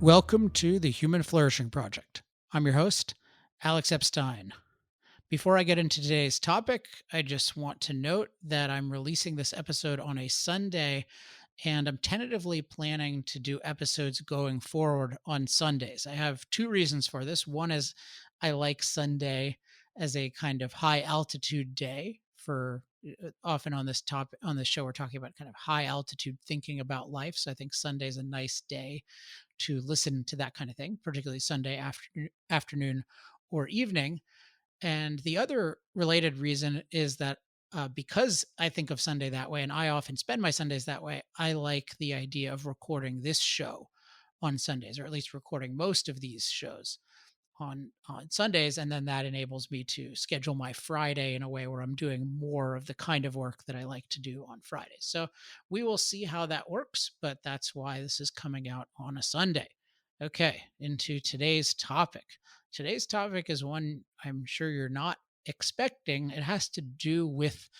Welcome to the Human Flourishing Project. I'm your host, Alex Epstein. Before I get into today's topic, I just want to note that I'm releasing this episode on a Sunday, and I'm tentatively planning to do episodes going forward on Sundays. I have two reasons for this. One is I like Sunday as a kind of high altitude day for often on this topic on this show we're talking about kind of high altitude thinking about life. So I think Sunday is a nice day to listen to that kind of thing, particularly Sunday afternoon or evening. And the other related reason is that because I think of Sunday that way, and I often spend my Sundays that way, I like the idea of recording this show on Sundays, or at least recording most of these shows on Sundays, and then that enables me to schedule my Friday in a way where I'm doing more of the kind of work that I like to do on Fridays. So we will see how that works, but that's why this is coming out on a Sunday. Okay, into today's topic. Today's topic is one I'm sure you're not expecting. It has to do with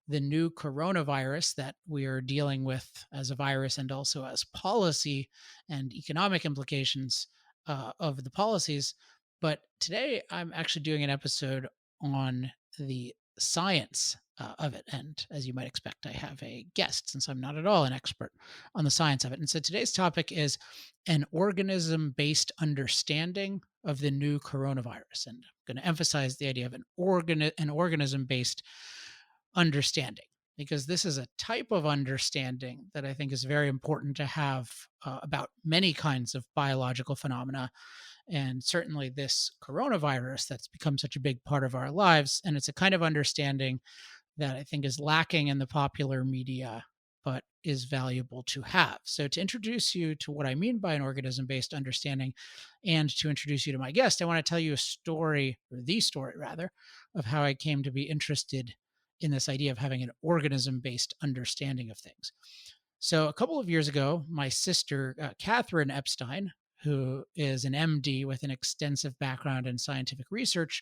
the new coronavirus that we are dealing with as a virus and also as policy and economic implications of the policies. But today I'm actually doing an episode on the science of it. And as you might expect, I have a guest since I'm not at all an expert on the science of it. And so today's topic is an organism based understanding of the new coronavirus. And I'm going to emphasize the idea of an organism based understanding, because this is a type of understanding that I think is very important to have about many kinds of biological phenomena, and certainly this coronavirus that's become such a big part of our lives. And it's a kind of understanding that I think is lacking in the popular media, but is valuable to have. So, to introduce you to what I mean by an organism based understanding and to introduce you to my guest, I want to tell you a story, or the story rather, of how I came to be interested in this idea of having an organism based understanding of things. So, a couple of years ago, my sister, Katherine Epstein, who is an MD with an extensive background in scientific research,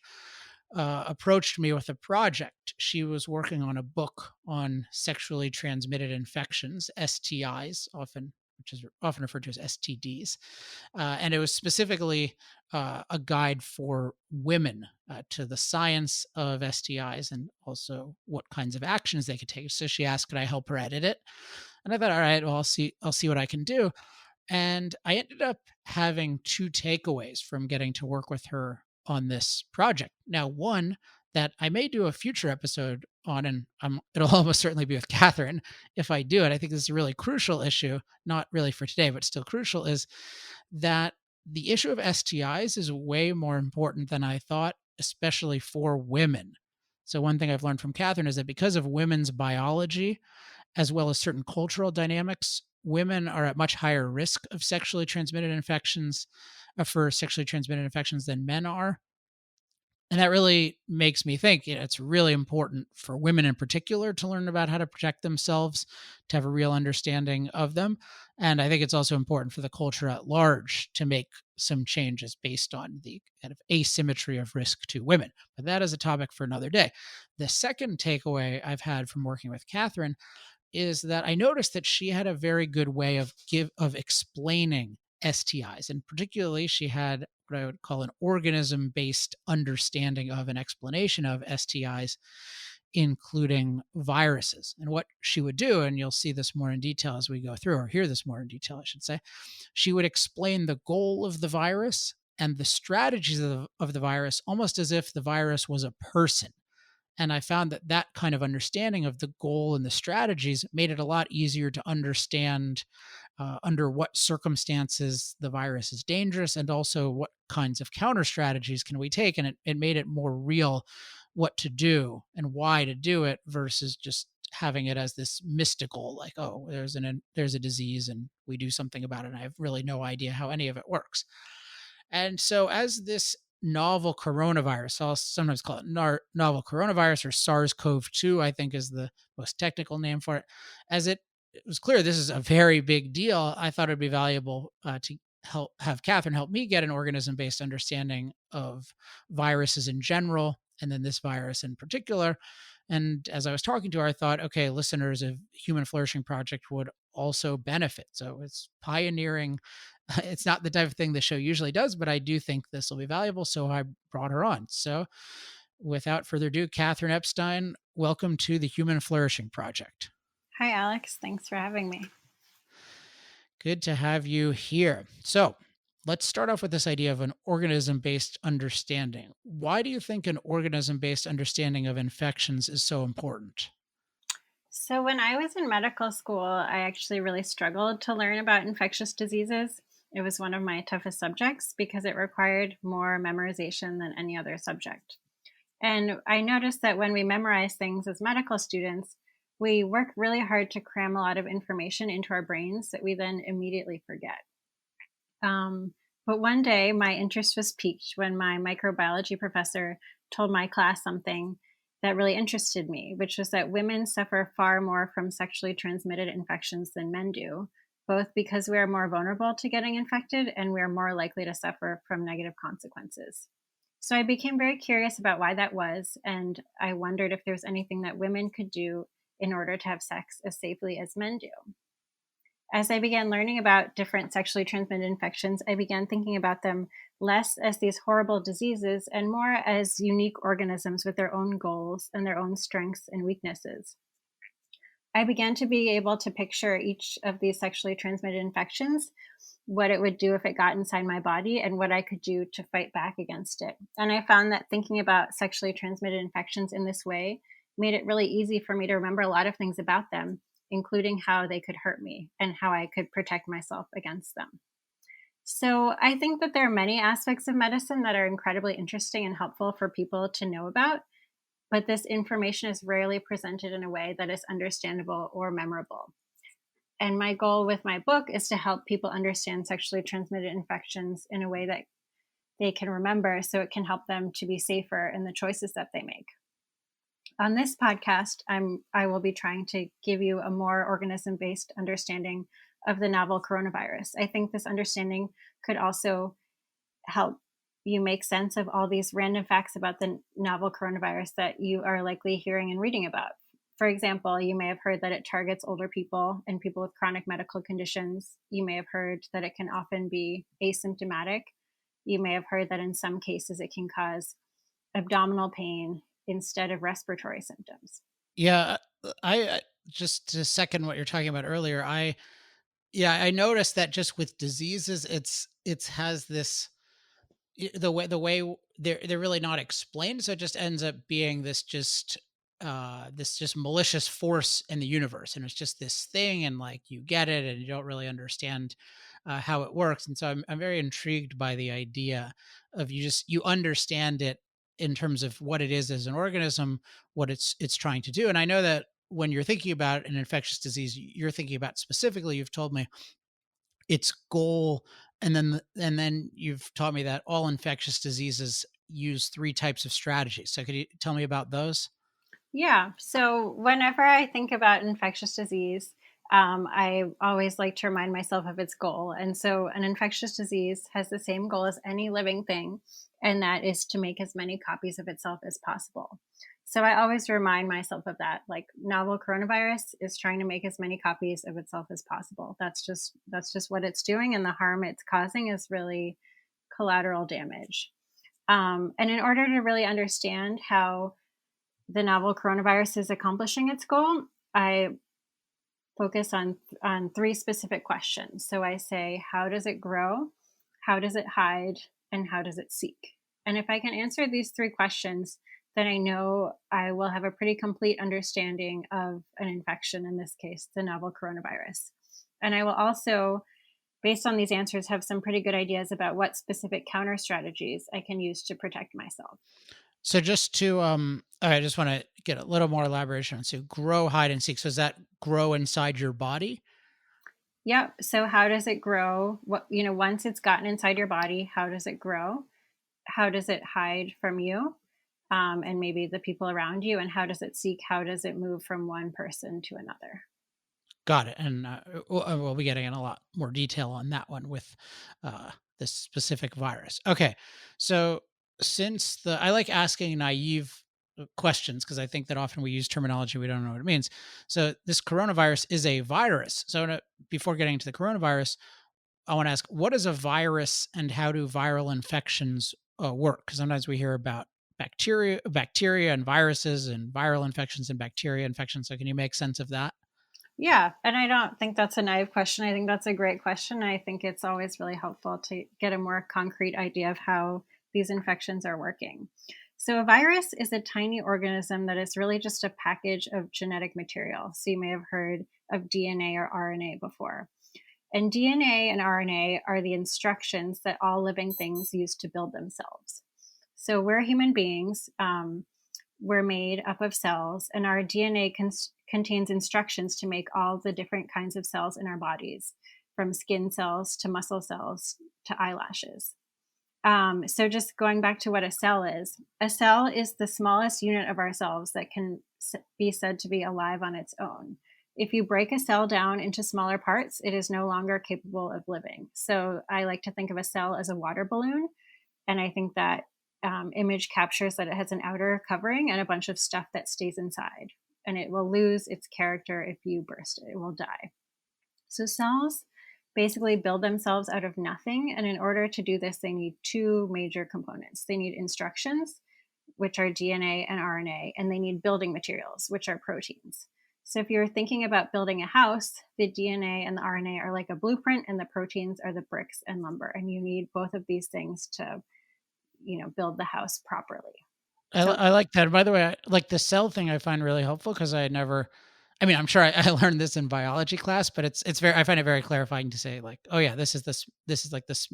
approached me with a project. She was working on a book on sexually transmitted infections, STIs, which is often referred to as STDs, and it was specifically a guide for women to the science of STIs and also what kinds of actions they could take. So she asked, "Could I help her edit it?" And I thought, "All right, well, I'll see what I can do." And I ended up having two takeaways from getting to work with her on this project. Now, one that I may do a future episode on, and it'll almost certainly be with Catherine if I do it. I think this is a really crucial issue, not really for today, but still crucial, is that the issue of STIs is way more important than I thought, especially for women. So, one thing I've learned from Catherine is that because of women's biology, as well as certain cultural dynamics, women are at much higher risk of sexually transmitted infections, for sexually transmitted infections than men are. And that really makes me think, it's really important for women in particular to learn about how to protect themselves, to have a real understanding of them. And I think it's also important for the culture at large to make some changes based on the kind of asymmetry of risk to women. But that is a topic for another day. The second takeaway I've had from working with Catherine is that I noticed that she had a very good way of explaining STIs, and particularly she had what I would call an organism-based understanding of an explanation of STIs, including viruses. And what she would do, and you'll see this more in detail as we go through, or hear this more in detail, I should say, she would explain the goal of the virus and the strategies of the virus almost as if the virus was a person. And I found that that kind of understanding of the goal and the strategies made it a lot easier to understand under what circumstances the virus is dangerous, and also what kinds of counter strategies can we take. And it made it more real what to do and why to do it versus just having it as this mystical, like, oh, there's a disease and we do something about it, and I have really no idea how any of it works. And so, as this novel coronavirus, I'll sometimes call it novel coronavirus, or SARS-CoV-2, I think is the most technical name for it. As it was clear this is a very big deal, I thought it'd be valuable to have Catherine help me get an organism based understanding of viruses in general, and then this virus in particular. And as I was talking to her, I thought, okay, listeners of Human Flourishing Project would also benefit. So it's pioneering. It's not the type of thing the show usually does, but I do think this will be valuable. So I brought her on. So without further ado, Katherine Epstein, welcome to the Human Flourishing Project. Hi, Alex. Thanks for having me. Good to have you here. So let's start off with this idea of an organism based understanding. Why do you think an organism based understanding of infections is so important? So, when I was in medical school, I actually really struggled to learn about infectious diseases. It was one of my toughest subjects because it required more memorization than any other subject. And I noticed that when we memorize things as medical students, we work really hard to cram a lot of information into our brains that we then immediately forget. But one day, my interest was piqued when my microbiology professor told my class something that really interested me, which was that women suffer far more from sexually transmitted infections than men do, both because we are more vulnerable to getting infected and we are more likely to suffer from negative consequences. So I became very curious about why that was, and I wondered if there was anything that women could do in order to have sex as safely as men do. As I began learning about different sexually transmitted infections, I began thinking about them less as these horrible diseases and more as unique organisms with their own goals and their own strengths and weaknesses. I began to be able to picture each of these sexually transmitted infections, what it would do if it got inside my body, and what I could do to fight back against it. And I found that thinking about sexually transmitted infections in this way made it really easy for me to remember a lot of things about them, including how they could hurt me and how I could protect myself against them. So I think that there are many aspects of medicine that are incredibly interesting and helpful for people to know about, but this information is rarely presented in a way that is understandable or memorable. And my goal with my book is to help people understand sexually transmitted infections in a way that they can remember so it can help them to be safer in the choices that they make. On this podcast, I will be trying to give you a more organism-based understanding of the novel coronavirus. I think this understanding could also help you make sense of all these random facts about the novel coronavirus that you are likely hearing and reading about. For example, you may have heard that it targets older people and people with chronic medical conditions. You may have heard that it can often be asymptomatic. You may have heard that in some cases it can cause abdominal pain instead of respiratory symptoms. Yeah, I just to second what you're talking about earlier, I noticed that just with diseases, it's has this they're really not explained, so it just ends up being this just malicious force in the universe, and it's just this thing, and like you get it, and you don't really understand how it works, and so I'm very intrigued by the idea of you understand it in terms of what it is as an organism, what it's trying to do, and I know that when you're thinking about an infectious disease, you're thinking about specifically. You've told me its goal, and then you've taught me that all infectious diseases use 3 types of strategies. So could you tell me about those? Yeah. So whenever I think about infectious disease, I always like to remind myself of its goal. And so an infectious disease has the same goal as any living thing, and that is to make as many copies of itself as possible. So I always remind myself of that. Like novel coronavirus is trying to make as many copies of itself as possible. That's just what it's doing, and the harm it's causing is really collateral damage. And in order to really understand how the novel coronavirus is accomplishing its goal, I focus on three specific questions. So I say, how does it grow? How does it hide? And how does it seek? And if I can answer these three questions, then I know I will have a pretty complete understanding of an infection, in this case, the novel coronavirus. And I will also, based on these answers, have some pretty good ideas about what specific counter strategies I can use to protect myself. So just to, I just wanna get a little more elaboration on so grow, hide, and seek. So does that grow inside your body? Yep. So how does it grow? Once it's gotten inside your body, how does it grow? How does it hide from you? And maybe the people around you? And how does it seek? How does it move from one person to another? Got it, and, we'll be getting in a lot more detail on that one with, this specific virus. Okay, so since the I like asking naive questions because I think that often we use terminology we don't know what it means. So this coronavirus is a virus. So before getting to the coronavirus, I want to ask, what is a virus and how do viral infections work? Because sometimes we hear about bacteria and viruses and viral infections and bacteria infections. So can you make sense of that? Yeah, and I don't think that's a naive question. I think that's a great question. I think it's always really helpful to get a more concrete idea of how these infections are working. So, a virus is a tiny organism that is really just a package of genetic material. So, you may have heard of DNA or RNA before. And DNA and RNA are the instructions that all living things use to build themselves. So, we're human beings. We're made up of cells, and our DNA contains instructions to make all the different kinds of cells in our bodies, from skin cells to muscle cells to eyelashes. So, just going back to what a cell is the smallest unit of ourselves that can be said to be alive on its own. If you break a cell down into smaller parts, it is no longer capable of living. So, I like to think of a cell as a water balloon, and I think that image captures that it has an outer covering and a bunch of stuff that stays inside. And it will lose its character if you burst it, it will die. So cells basically build themselves out of nothing. And in order to do this, they need two major components. They need instructions, which are DNA and RNA, and they need building materials, which are proteins. So if you're thinking about building a house, the DNA and the RNA are like a blueprint, and the proteins are the bricks and lumber. And you need both of these things to build the house properly. So I like that. By the way, like the cell thing, I find really helpful because I never. I mean, I'm sure I learned this in biology class, but it's very. I find it very clarifying to say like, oh yeah, this is like this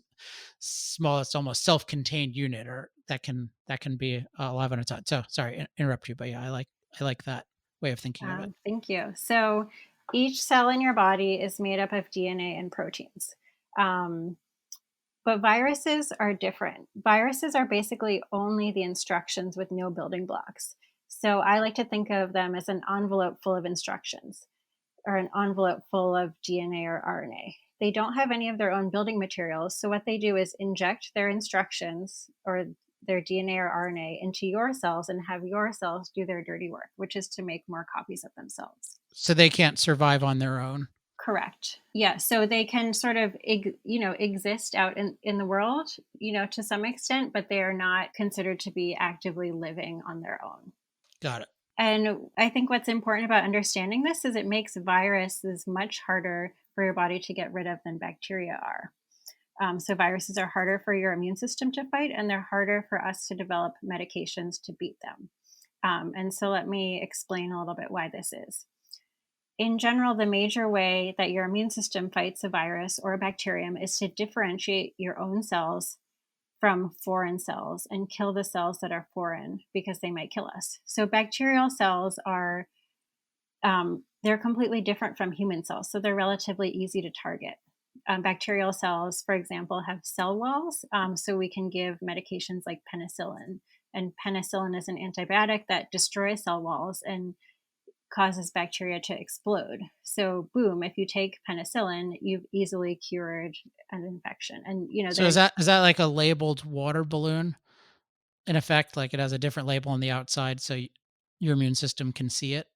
smallest, almost self-contained unit, or that can be alive on its own. So sorry, interrupt you, but yeah, I like that way of thinking of it. thank you. So each cell in your body is made up of DNA and proteins. Um, but viruses are different. Viruses are basically only the instructions with no building blocks. So I like to think of them as an envelope full of instructions, or an envelope full of DNA or RNA. They don't have any of their own building materials. So what they do is inject their instructions or their DNA or RNA into your cells and have your cells do their dirty work, which is to make more copies of themselves. So they can't survive on their own. Correct. Yeah. So they can sort of, exist out in the world, to some extent, but they are not considered to be actively living on their own. Got it. And I think what's important about understanding this is it makes viruses much harder for your body to get rid of than bacteria are. So viruses are harder for your immune system to fight, and they're harder for us to develop medications to beat them. And so let me explain a little bit why this is. In general, the major way that your immune system fights a virus or a bacterium is to differentiate your own cells from foreign cells and kill the cells that are foreign because they might kill us. So bacterial cells are they're completely different from human cells, so they're relatively easy to target. Bacterial cells, for example, have cell walls, so we can give medications like penicillin. And penicillin is an antibiotic that destroys cell walls and causes bacteria to explode. So, boom, if you take penicillin, you've easily cured an infection. And, So there's is that like a labeled water balloon in effect? Like it has a different label on the outside, so your immune system can see it.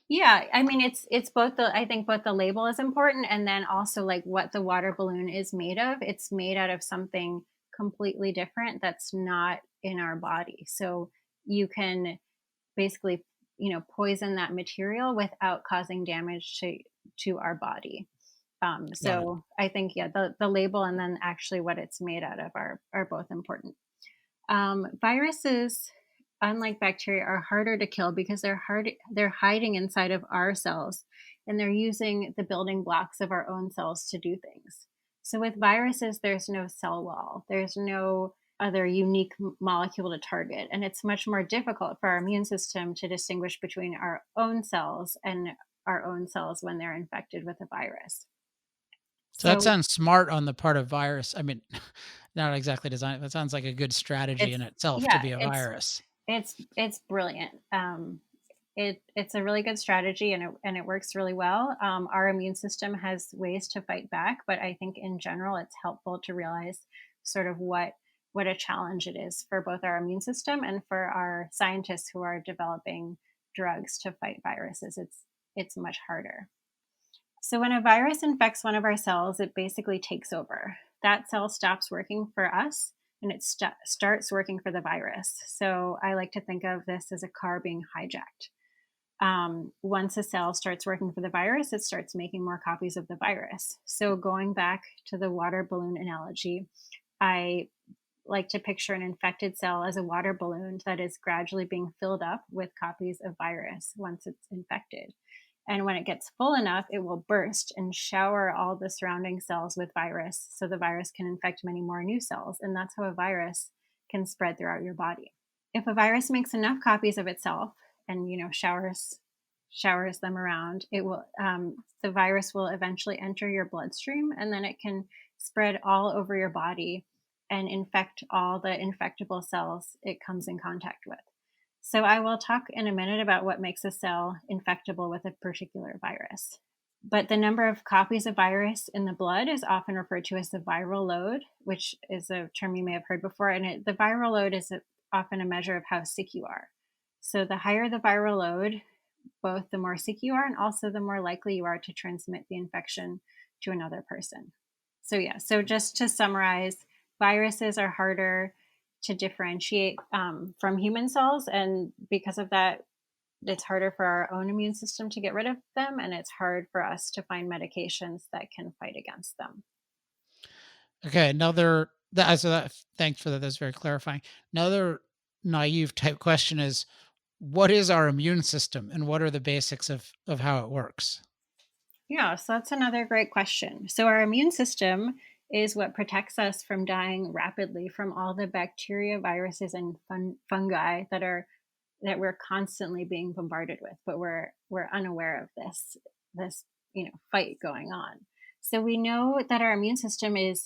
Yeah, I mean it's both I think both the label is important and then also like what the water balloon is made of. It's made out of something completely different that's not in our body. So you can basically, poison that material without causing damage to our body. Got it. So I think yeah, the label and then actually what it's made out of are both important. Viruses, unlike bacteria, are harder to kill because they're hiding inside of our cells, and they're using the building blocks of our own cells to do things. So with viruses, there's no cell wall. There's no other unique molecule to target, and it's much more difficult for our immune system to distinguish between our own cells and our own cells when they're infected with a virus. So that So sounds smart on the part of virus. I mean, not exactly designed. That sounds like a good strategy it's in itself to yeah, be a virus. it's brilliant. It's a really good strategy and it works really well. Our immune system has ways to fight back, but I think in general it's helpful to realize sort of what what a challenge it is for both our immune system and for our scientists who are developing drugs to fight viruses. It's much harder. So when a virus infects one of our cells, it basically takes over. That cell stops working for us and it starts working for the virus. So I like to think of this as a car being hijacked. Once a cell starts working for the virus, it starts making more copies of the virus. So going back to the water balloon analogy, I like to picture an infected cell as a water balloon that is gradually being filled up with copies of virus once it's infected. And when it gets full enough, it will burst and shower all the surrounding cells with virus so the virus can infect many more new cells. And that's how a virus can spread throughout your body. If a virus makes enough copies of itself and showers them around, it will the virus will eventually enter your bloodstream, and then it can spread all over your body and infect all the infectable cells it comes in contact with. So I will talk in a minute about what makes a cell infectable with a particular virus. But the number of copies of virus in the blood is often referred to as the viral load, which is a term you may have heard before. And the viral load is often a measure of how sick you are. So the higher the viral load, both the more sick you are and also the more likely you are to transmit the infection to another person. So, yeah, so just to summarize, viruses are harder to differentiate from human cells. And because of that, it's harder for our own immune system to get rid of them. And it's hard for us to find medications that can fight against them. Okay, another that so that thanks for that. That's very clarifying. Another naive type question is, what is our immune system and what are the basics of how it works? Yeah, so that's another great question. So, our immune system is what protects us from dying rapidly from all the bacteria, viruses, and fungi that we're constantly being bombarded with, but we're unaware of this fight going on. So we know that our immune system is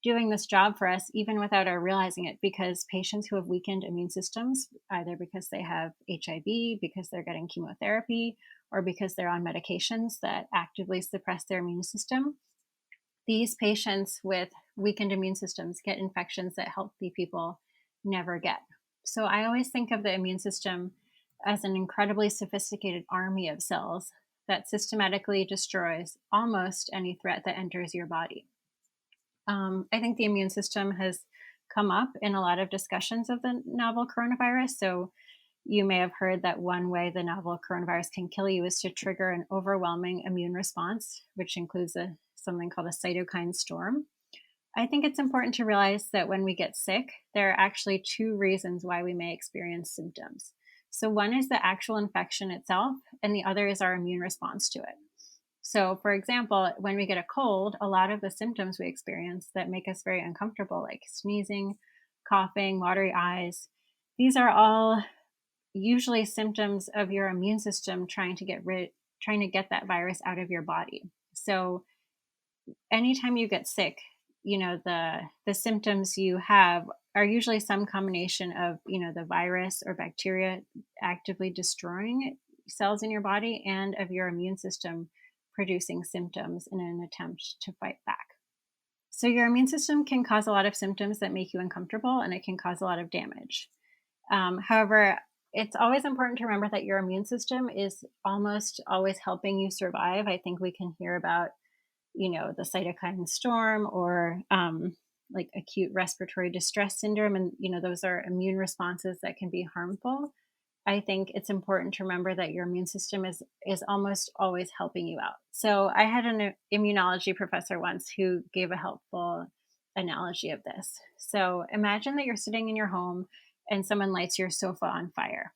doing this job for us even without our realizing it, because patients who have weakened immune systems, either because they have HIV, because they're getting chemotherapy, or because they're on medications that actively suppress their immune system, these patients with weakened immune systems get infections that healthy people never get. So I always think of the immune system as an incredibly sophisticated army of cells that systematically destroys almost any threat that enters your body. I think the immune system has come up in a lot of discussions of the novel coronavirus. So you may have heard that one way the novel coronavirus can kill you is to trigger an overwhelming immune response, which includes something called a cytokine storm. I think it's important to realize that when we get sick, there are actually two reasons why we may experience symptoms. So, one is the actual infection itself, and the other is our immune response to it. So, for example, when we get a cold, a lot of the symptoms we experience that make us very uncomfortable, like sneezing, coughing, watery eyes, these are all usually symptoms of your immune system trying to get that virus out of your body. So, anytime you get sick, the symptoms you have are usually some combination of the virus or bacteria actively destroying cells in your body and of your immune system producing symptoms in an attempt to fight back. So your immune system can cause a lot of symptoms that make you uncomfortable, and it can cause a lot of damage. However, it's always important to remember that your immune system is almost always helping you survive. I think we can hear about the cytokine storm, or like acute respiratory distress syndrome. And, those are immune responses that can be harmful. I think it's important to remember that your immune system is almost always helping you out. So I had an immunology professor once who gave a helpful analogy of this. So imagine that you're sitting in your home and someone lights your sofa on fire.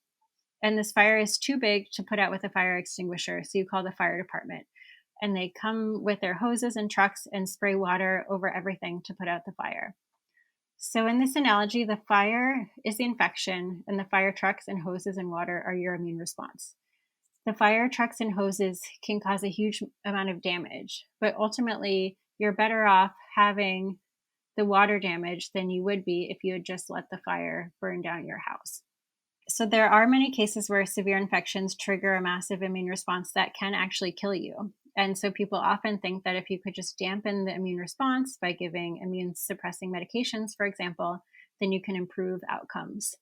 And this fire is too big to put out with a fire extinguisher. So you call the fire department, and they come with their hoses and trucks and spray water over everything to put out the fire. So, in this analogy, the fire is the infection, and the fire trucks and hoses and water are your immune response. The fire trucks and hoses can cause a huge amount of damage, but ultimately, you're better off having the water damage than you would be if you had just let the fire burn down your house. So there are many cases where severe infections trigger a massive immune response that can actually kill you. And so people often think that if you could just dampen the immune response by giving immune suppressing medications, for example, then you can improve outcomes.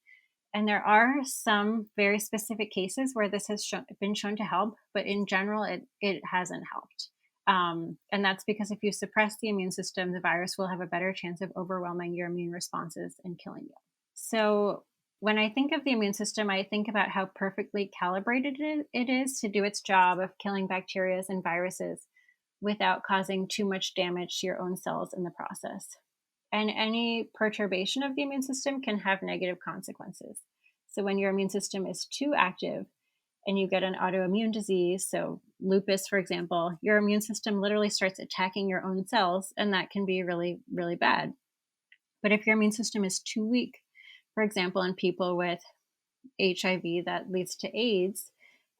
And there are some very specific cases where this has been shown to help, but in general, it hasn't helped. And that's because if you suppress the immune system, the virus will have a better chance of overwhelming your immune responses and killing you. So, when I think of the immune system, I think about how perfectly calibrated it is to do its job of killing bacteria and viruses without causing too much damage to your own cells in the process. And any perturbation of the immune system can have negative consequences. So, when your immune system is too active and you get an autoimmune disease, so lupus, for example, your immune system literally starts attacking your own cells, and that can be really, really bad. But if your immune system is too weak, for example, in people with HIV that leads to AIDS,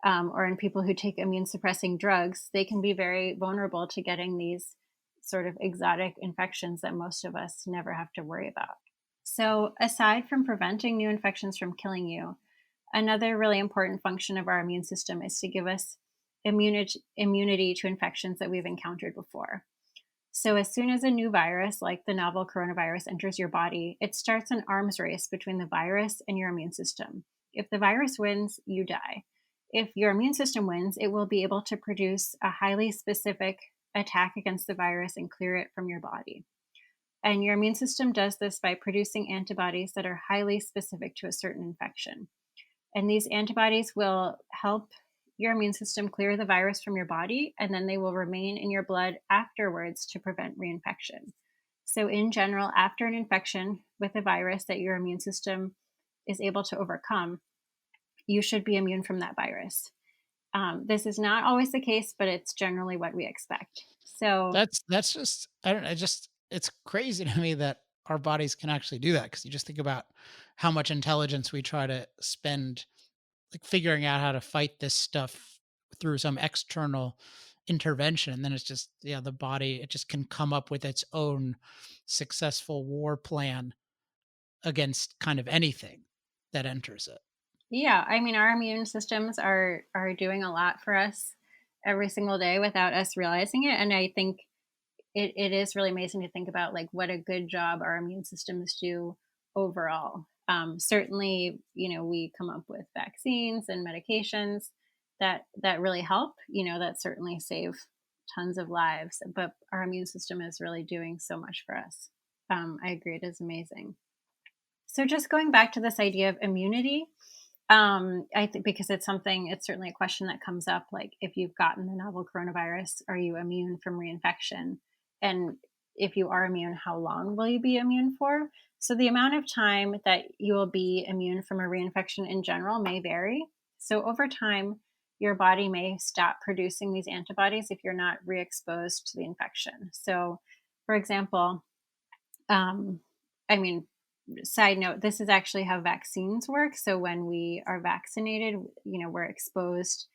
or in people who take immune suppressing drugs, they can be very vulnerable to getting these sort of exotic infections that most of us never have to worry about. So, aside from preventing new infections from killing you, another really important function of our immune system is to give us immunity to infections that we've encountered before. So, as soon as a new virus, like the novel coronavirus, enters your body, it starts an arms race between the virus and your immune system. If the virus wins, you die. If your immune system wins, it will be able to produce a highly specific attack against the virus and clear it from your body. And your immune system does this by producing antibodies that are highly specific to a certain infection. And these antibodies will help your immune system clear the virus from your body, and then they will remain in your blood afterwards to prevent reinfection. So, in general, after an infection with a virus that your immune system is able to overcome, you should be immune from that virus. This is not always the case, but it's generally what we expect. So, That's just I don't know, just it's crazy to me that our bodies can actually do that because you just think about how much intelligence we try to spend, like, figuring out how to fight this stuff through some external intervention, and then it's just yeah, the body, it just can come up with its own successful war plan against kind of anything that enters it. yeah, I mean, our immune systems are doing a lot for us every single day without us realizing it. And I think it is really amazing to think about like what a good job our immune systems do overall. Certainly, we come up with vaccines and medications that really help. That certainly save tons of lives. But our immune system is really doing so much for us. I agree; it is amazing. So, just going back to this idea of immunity, I think because it's certainly a question that comes up. Like, if you've gotten the novel coronavirus, are you immune from reinfection? And if you are immune, how long will you be immune for? So, the amount of time that you will be immune from a reinfection in general may vary. So, over time, your body may stop producing these antibodies if you're not re exposed to the infection. So, for example, um, I mean, side note, this is actually how vaccines work. So when we are vaccinated, we're exposed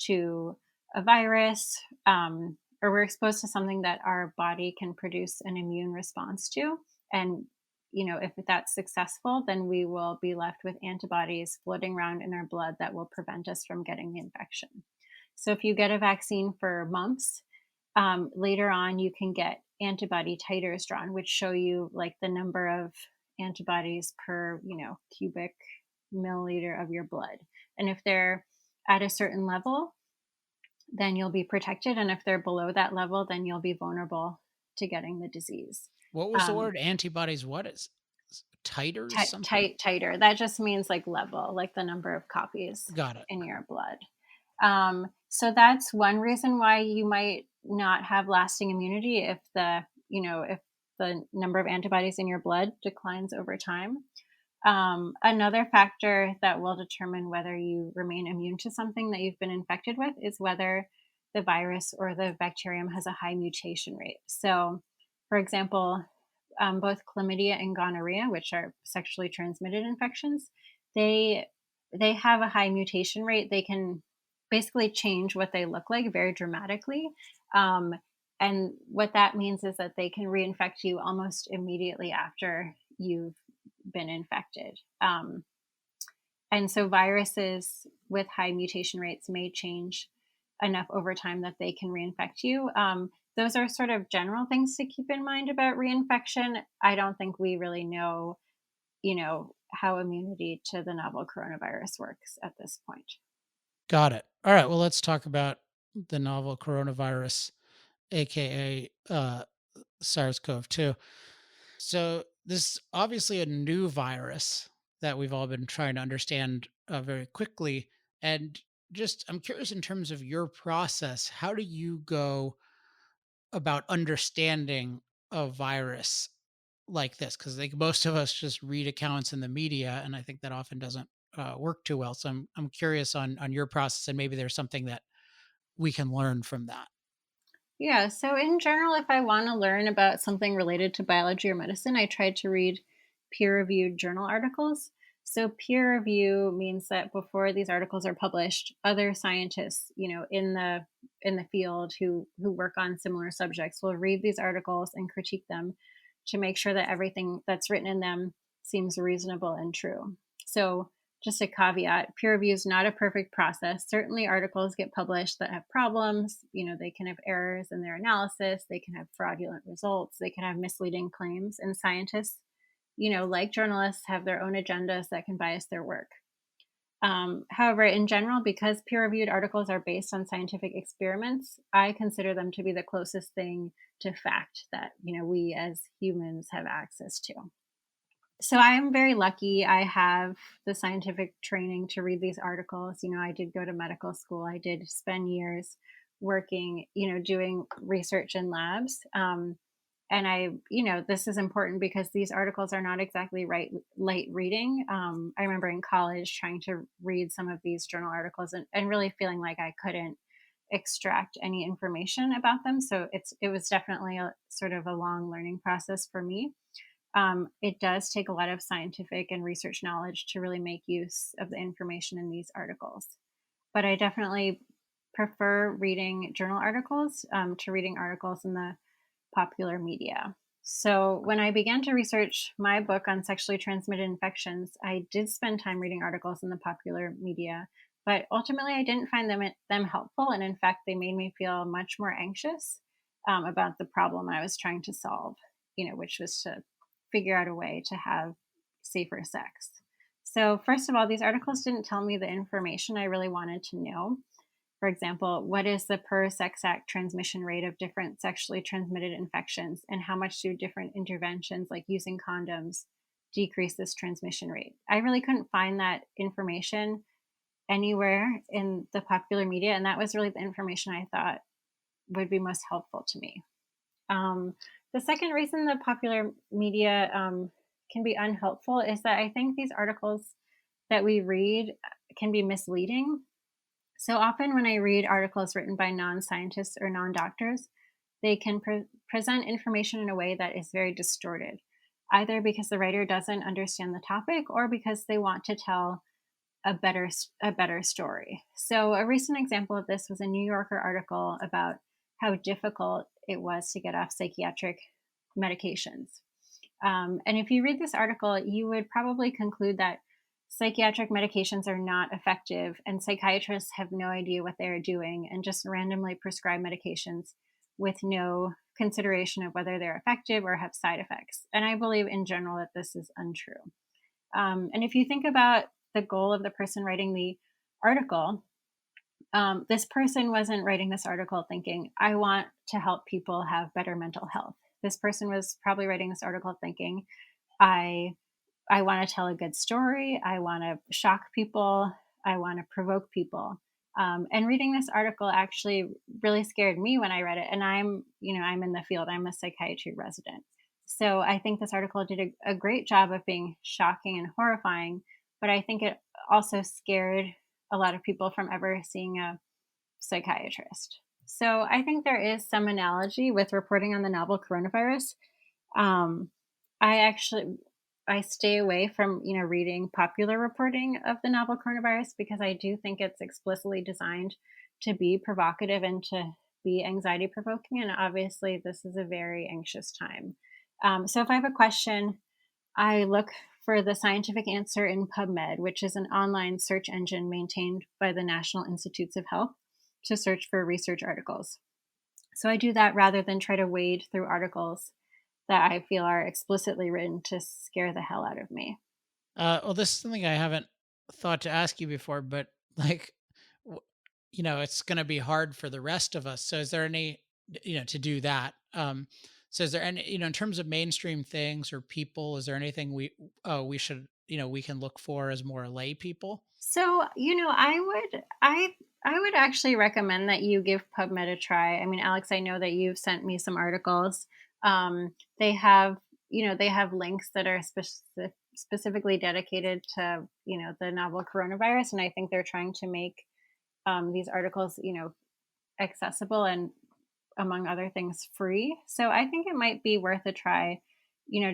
to a virus, or we're exposed to something that our body can produce an immune response to. And, if that's successful, then we will be left with antibodies floating around in our blood that will prevent us from getting the infection. So if you get a vaccine for mumps, later on you can get antibody titers drawn, which show you like the number of antibodies per cubic milliliter of your blood. And if they're at a certain level, then you'll be protected, and if they're below that level, then you'll be vulnerable to getting the disease. What was the um, word? Antibodies, what is titers something? Titer, that just means like level, like the number of copies Got it. in your blood. So that's one reason why you might not have lasting immunity if the number of antibodies in your blood declines over time. Another factor that will determine whether you remain immune to something that you've been infected with is whether the virus or the bacterium has a high mutation rate. So, for example, both chlamydia and gonorrhea, which are sexually transmitted infections, they they have a high mutation rate. They can basically change what they look like very dramatically. Um, and what that means is that they can reinfect you almost immediately after you've been infected. And so viruses with high mutation rates may change enough over time that they can reinfect you. Those are sort of general things to keep in mind about reinfection. I don't think we really know how immunity to the novel coronavirus works at this point. Got it. All right. Well, let's talk about the novel coronavirus, aka SARS-CoV-2. So this is obviously a new virus that we've all been trying to understand very quickly. And just, I'm curious in terms of your process, how do you go about understanding a virus like this? Because like most of us just read accounts in the media, and I think that often doesn't work too well. So I'm curious on your process, and maybe there's something that we can learn from that. Yeah, so in general, if I want to learn about something related to biology or medicine, I try to read peer-reviewed journal articles. So peer review means that before these articles are published, other scientists, in the field who work on similar subjects will read these articles and critique them to make sure that everything that's written in them seems reasonable and true. So just a caveat, peer review is not a perfect process. Certainly, articles get published that have problems. They can have errors in their analysis, they can have fraudulent results, they can have misleading claims. And scientists, like journalists, have their own agendas that can bias their work. However, in general, because peer reviewed articles are based on scientific experiments, I consider them to be the closest thing to fact that, we as humans have access to. So I'm very lucky. I have the scientific training to read these articles. I did go to medical school. I did spend years working, doing research in labs. And this is important because these articles are not exactly light reading. I remember in college trying to read some of these journal articles and really feeling like I couldn't extract any information about them. So it was definitely a sort of a long learning process for me. It does take a lot of scientific and research knowledge to really make use of the information in these articles. But I definitely prefer reading journal articles to reading articles in the popular media. So when I began to research my book on sexually transmitted infections, I did spend time reading articles in the popular media, but ultimately I didn't find them helpful, and in fact, they made me feel much more anxious about the problem I was trying to solve. Which was to figure out a way to have safer sex. So first of all, these articles didn't tell me the information I really wanted to know. For example, what is the per sex act transmission rate of different sexually transmitted infections, and how much do different interventions like using condoms decrease this transmission rate? I really couldn't find that information anywhere in the popular media, and that was really the information I thought would be most helpful to me. The second reason the popular media can be unhelpful is that I think these articles that we read can be misleading. So often, when I read articles written by non scientists or non doctors, they can present information in a way that is very distorted, either because the writer doesn't understand the topic or because they want to tell a better story. So a recent example of this was a New Yorker article about how difficult it was to get off psychiatric medications. And if you read this article, you would probably conclude that psychiatric medications are not effective and psychiatrists have no idea what they're doing and just randomly prescribe medications with no consideration of whether they're effective or have side effects. And I believe in general that this is untrue. And if you think about the goal of the person writing the article, this person wasn't writing this article thinking, I want to help people have better mental health. This person was probably writing this article thinking, I I want to tell a good story. I want to shock people. I want to provoke people. And reading this article actually really scared me when I read it. And I'm in the field. I'm a psychiatry resident. So I think this article did a great job of being shocking and horrifying, but I think it also scared a lot of people from ever seeing a psychiatrist. So I think there is some analogy with reporting on the novel coronavirus. Um, I actually I stay away from reading popular reporting of the novel coronavirus because I do think it's explicitly designed to be provocative and to be anxiety provoking. And obviously, this is a very anxious time. So if I have a question, I look for the scientific answer in PubMed, which is an online search engine maintained by the National Institutes of Health to search for research articles. So I do that rather than try to wade through articles that I feel are explicitly written to scare the hell out of me. Well, this is something I haven't thought to ask you before, but like, w- it's going to be hard for the rest of us. So, is there any, to do that? So, is there any, in terms of mainstream things or people, is there anything we should, we can look for as more lay people? So, I would actually recommend that you give PubMed a try. I mean, Alex, I know that you've sent me some articles. They have, they have links that are specifically dedicated to, the novel coronavirus, and I think they're trying to make these articles, accessible and, among other things, free. So I think it might be worth a try.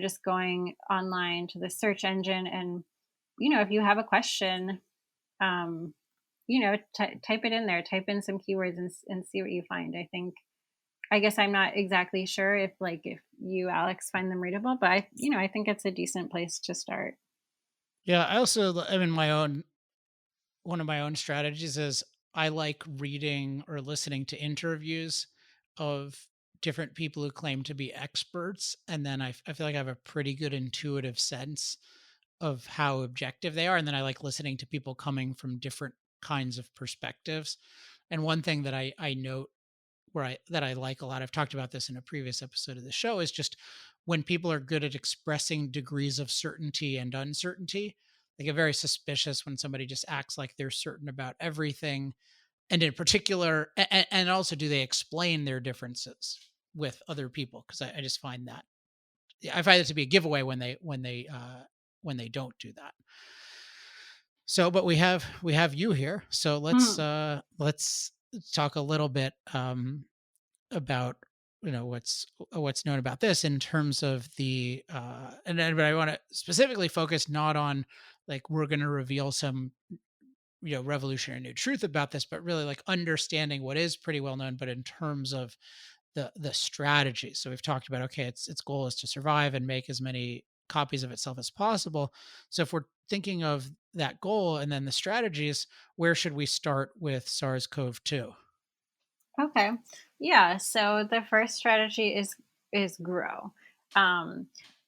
Just going online to the search engine, and if you have a question, um, type it in there, type in some keywords, and see what you find. I guess I'm not exactly sure if you, Alex, find them readable, but I think it's a decent place to start. Yeah, I mean, one of my own strategies is I like reading or listening to interviews of different people who claim to be experts. And then I feel like I have a pretty good intuitive sense of how objective they are. And then I like listening to people coming from different kinds of perspectives. And one thing that I note that I like a lot, I've talked about this in a previous episode of the show, is just when people are good at expressing degrees of certainty and uncertainty. They get very suspicious when somebody just acts like they're certain about everything. And in particular, and also, do they explain their differences with other people? Because I just find that, yeah, I find it to be a giveaway when they don't do that. So, but we have you here, so Hmm. let's talk a little bit about what's known about this in terms of the and then but I want to specifically focus not on like we're going to reveal some revolutionary new truth about this, but really like understanding what is pretty well known, but in terms of the strategy. So we've talked about, okay, its goal is to survive and make as many copies of itself as possible. So if we're thinking of that goal and then the strategies, where should we start with SARS-CoV-2? Okay. Yeah. So the first strategy is grow. Um,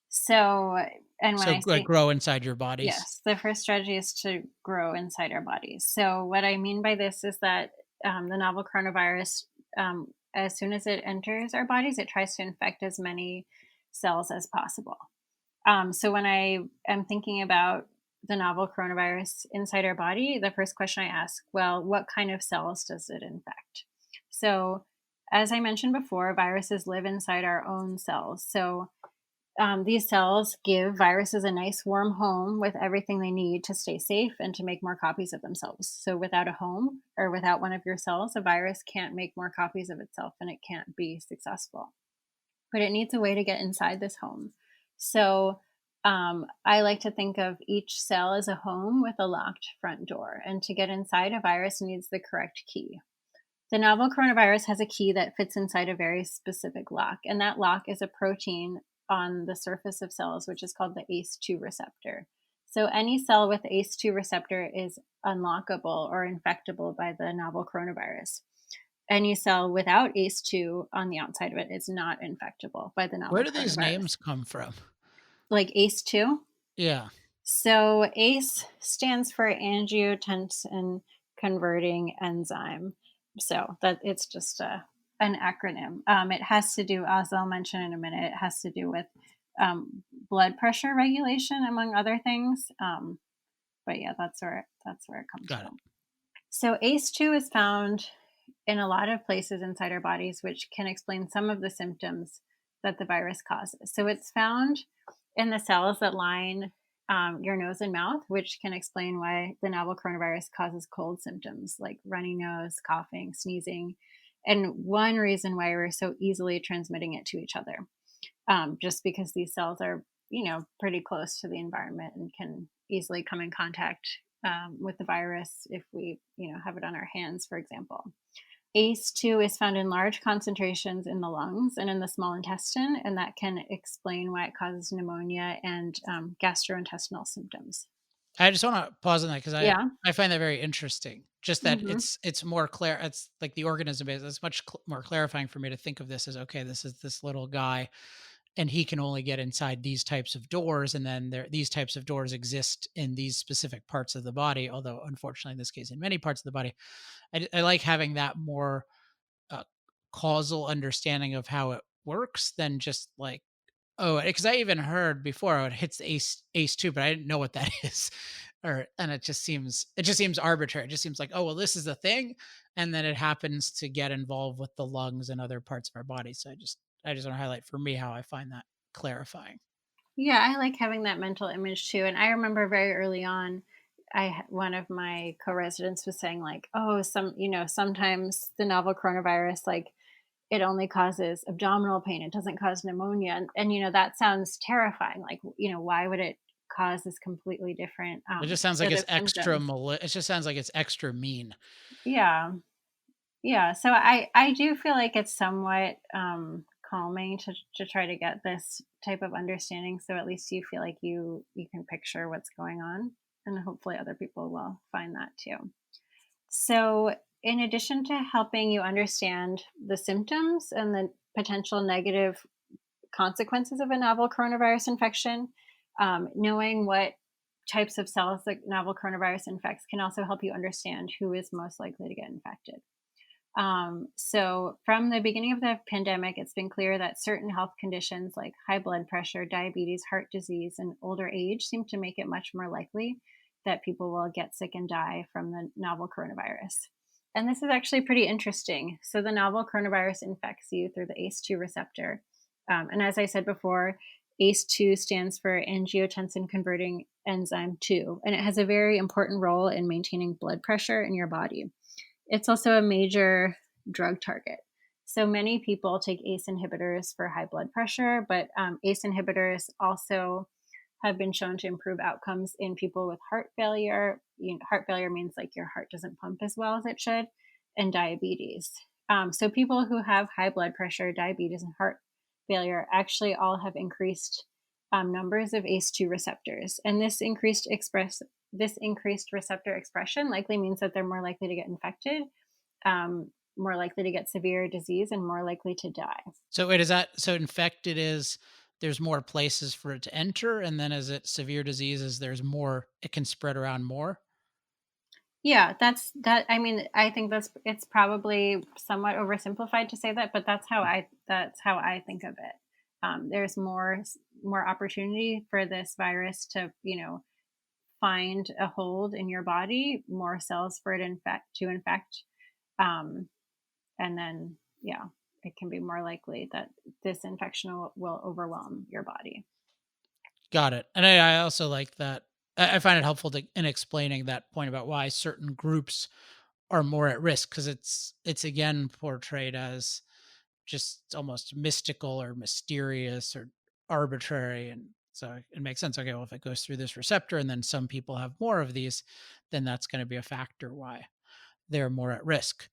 so, and when So I like say grow inside your bodies. yes, the first strategy is to grow inside our bodies. So, what I mean by this is that the novel coronavirus, as soon as it enters our bodies, it tries to infect as many cells as possible. So, when I am thinking about the novel coronavirus inside our body, the first question I ask, well, what kind of cells does it infect? So, as I mentioned before, viruses live inside our own cells. So, these cells give viruses a nice warm home with everything they need to stay safe and to make more copies of themselves. So, without a home or without one of your cells, a virus can't make more copies of itself and it can't be successful. But it needs a way to get inside this home. So, I like to think of each cell as a home with a locked front door. And to get inside, a virus needs the correct key. The novel coronavirus has a key that fits inside a very specific lock, and that lock is a protein on the surface of cells, which is called the ACE2 receptor. So, any cell with the ACE2 receptor is unlockable or infectable by the novel coronavirus. Any cell without ACE2 on the outside of it is not infectable by the Where novel do these coronavirus. names come from? Like ACE2, Yeah, so ACE stands for angiotensin converting enzyme. So that it's just an acronym. It has to do, as I'll mention in a minute, it has to do with blood pressure regulation, among other things. But yeah, that's where it comes got it. from. So ACE2 is found in a lot of places inside our bodies, which can explain some of the symptoms that the virus causes. So it's found in the cells that line your nose and mouth, which can explain why the novel coronavirus causes cold symptoms like runny nose, coughing, sneezing, and one reason why we're so easily transmitting it to each other, just because these cells are, pretty close to the environment and can easily come in contact with the virus if we, have it on our hands, for example. ACE2 is found in large concentrations in the lungs and in the small intestine, and that can explain why it causes pneumonia and gastrointestinal symptoms. I just want to pause on that because Yeah. I find that very interesting. Just that Hmm. it's more clear. It's like the organism base. It's much more clarifying for me to think of this as, okay, this is this little guy, and he can only get inside these types of doors, and then these types of doors exist in these specific parts of the body, although unfortunately in this case in many parts of the body. I like having that more uh, causal understanding of how it works than just like, oh, because I even heard before, oh, it hits the ace 2, but I didn't know what that is. And it just seems arbitrary. It just seems like, oh, well, this is a thing, and then it happens to get involved with the lungs and other parts of our body. So I just want to highlight for me how I find that clarifying. Yeah, I like having that mental image too. And I remember very early on, one of my co-residents was saying like, "Oh, sometimes the novel coronavirus like it only causes abdominal pain. It doesn't cause pneumonia." And that sounds terrifying. Like, why would it cause this completely different It just sounds like set it's of symptoms? it just sounds like it's extra mean. Yeah. Yeah, so I do feel like it's somewhat calming to try to get this type of understanding, so at least you feel like you can picture what's going on, and hopefully other people will find that too. So, in addition to helping you understand the symptoms and the potential negative consequences of a novel coronavirus infection, knowing what types of cells the novel coronavirus infects can also help you understand who is most likely to get infected. So, from the beginning of the pandemic, it's been clear that certain health conditions like high blood pressure, diabetes, heart disease, and older age seem to make it much more likely that people will get sick and die from the novel coronavirus. And this is actually pretty interesting. So, the novel coronavirus infects you through the ACE2 receptor. And as I said before, ACE2 stands for angiotensin converting enzyme 2, and it has a very important role in maintaining blood pressure in your body. It's also a major drug target. So many people take ACE inhibitors for high blood pressure, but ACE inhibitors also have been shown to improve outcomes in people with heart failure. Heart failure means like your heart doesn't pump as well as it should, and diabetes. So people who have high blood pressure, diabetes, and heart failure actually all have increased numbers of ACE2 receptors, and this increased receptor expression likely means that they're more likely to get infected, more likely to get severe disease, and more likely to die. So wait, is that so infected is there's more places for it to enter, and then as it severe diseases, there's more it can spread around more? Yeah, that's that. I mean, I think it's probably somewhat oversimplified to say that, but that's how I think of it. There's more opportunity for this virus to find a hold in your body, more cells for it infect, um, and then yeah, it can be more likely that this infection will overwhelm your body. Got it. And I also like that. I find it helpful in explaining that point about why certain groups are more at risk because it's again portrayed as just almost mystical or mysterious or arbitrary. And so it makes sense. Okay, well, if it goes through this receptor and then some people have more of these, then that's going to be a factor why they're more at risk.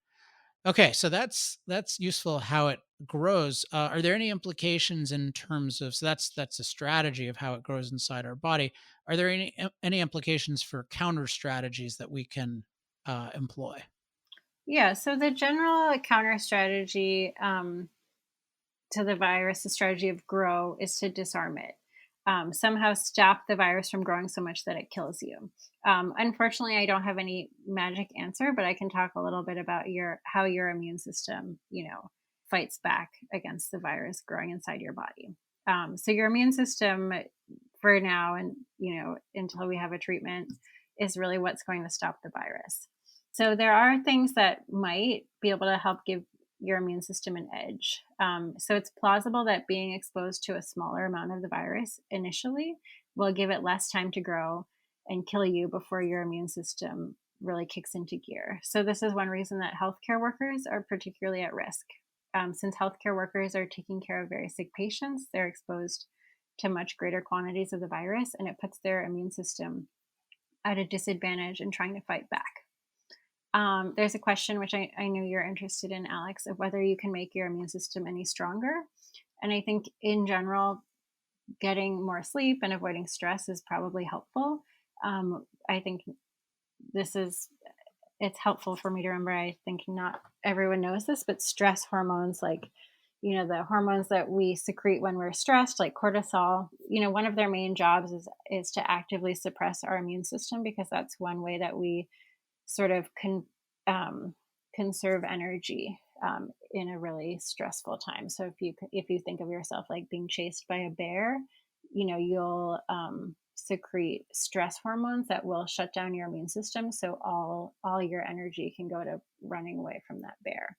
Okay, so that's useful how it grows. Are there any implications in terms of that's a strategy of how it grows inside our body? Are there any implications for counter strategies that we can employ? Yeah, so the general counter strategy to the virus, the strategy of grow, is to disarm it. Somehow stop the virus from growing so much that it kills you. Unfortunately, I don't have any magic answer, but I can talk a little bit about your how your immune system, fights back against the virus growing inside your body. So your immune system, for now, and until we have a treatment, is really what's going to stop the virus. So there are things that might be able to help give your immune system an edge. So it's plausible that being exposed to a smaller amount of the virus initially will give it less time to grow and kill you before your immune system really kicks into gear. So this is one reason that healthcare workers are particularly at risk. Since healthcare workers are taking care of very sick patients, they're exposed to much greater quantities of the virus, and it puts their immune system at a disadvantage in trying to fight back. There's a question which I know you're interested in, Alex, of whether you can make your immune system any stronger. And I think in general, getting more sleep and avoiding stress is probably helpful. I think this is it's helpful for me to remember. I think not everyone knows this, but stress hormones like the hormones that we secrete when we're stressed, like cortisol, one of their main jobs is to actively suppress our immune system, because that's one way that we sort of um, conserve energy in a really stressful time. So if you think of yourself like being chased by a bear, you'll secrete stress hormones that will shut down your immune system, so all your energy can go to running away from that bear.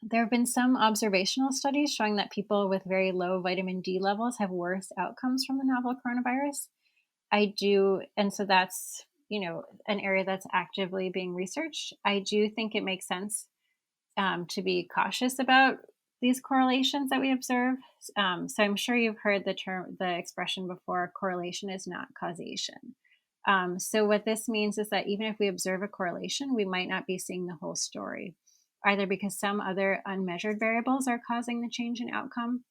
There have been some observational studies showing that people with very low vitamin D levels have worse outcomes from the novel coronavirus. And so that's, an area that's actively being researched. I do think it makes sense to be cautious about these correlations that we observe. So I'm sure you've heard the expression before, correlation is not causation. So what this means is that even if we observe a correlation, we might not be seeing the whole story, either because some other unmeasured variables are causing the change in outcome,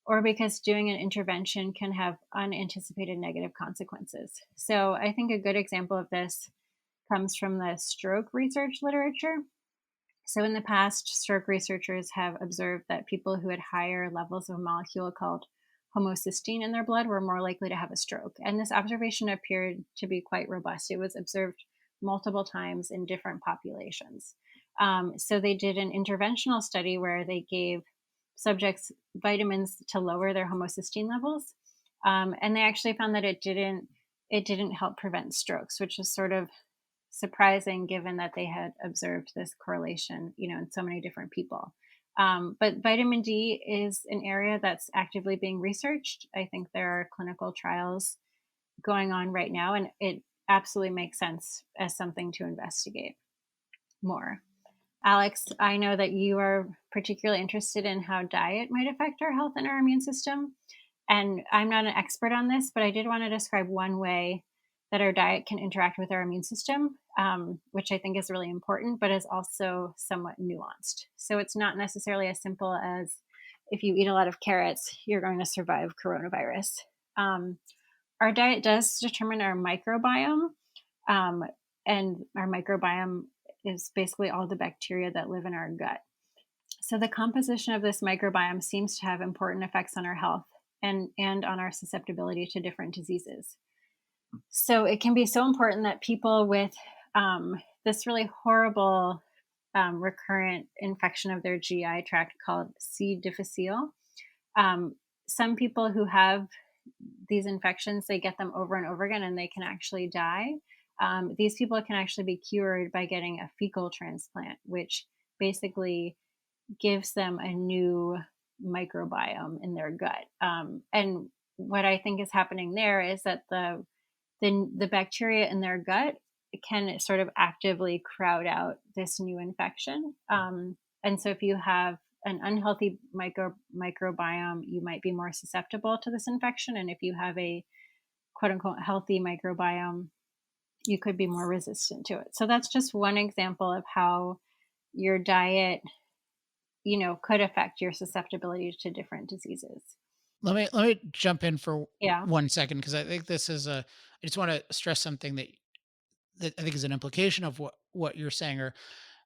or because doing an intervention can have unanticipated negative consequences. So I think a good example of this comes from the stroke research literature. So, in the past, stroke researchers have observed that people who had higher levels of a molecule called homocysteine in their blood were more likely to have a stroke. And this observation appeared to be quite robust. It was observed multiple times in different populations. So, they did an interventional study where they gave subjects vitamins to lower their homocysteine levels. And they actually found that it didn't help prevent strokes, which is sort of surprising given that they had observed this correlation, in so many different people. But vitamin D is an area that's actively being researched. I think there are clinical trials going on right now, and it absolutely makes sense as something to investigate more. Alex, I know that you are particularly interested in how diet might affect our health and our immune system. And I'm not an expert on this, but I did want to describe one way that our diet can interact with our immune system, which I think is really important, but is also somewhat nuanced. So it's not necessarily as simple as if you eat a lot of carrots, you're going to survive coronavirus. Um, our diet does determine our microbiome, um, and our microbiome is basically all the bacteria that live in our gut. So the composition of this microbiome seems to have important effects on our health and on our susceptibility to different diseases. So it can be so important that people with this really horrible recurrent infection of their GI tract called C. difficile. Um, some people who have these infections, they get them over and over again, and they can actually die. These people can actually be cured by getting a fecal transplant, which basically gives them a new microbiome in their gut. And what I think is happening there is that the bacteria in their gut can sort of actively crowd out this new infection. And so if you have an unhealthy microbiome, you might be more susceptible to this infection. And if you have a quote unquote healthy microbiome, you could be more resistant to it. So that's just one example of how your diet, could affect your susceptibility to different diseases. Let me jump in for Yeah. 1 second because I think this is a. I just want to stress something that I think is an implication of what you're saying. Or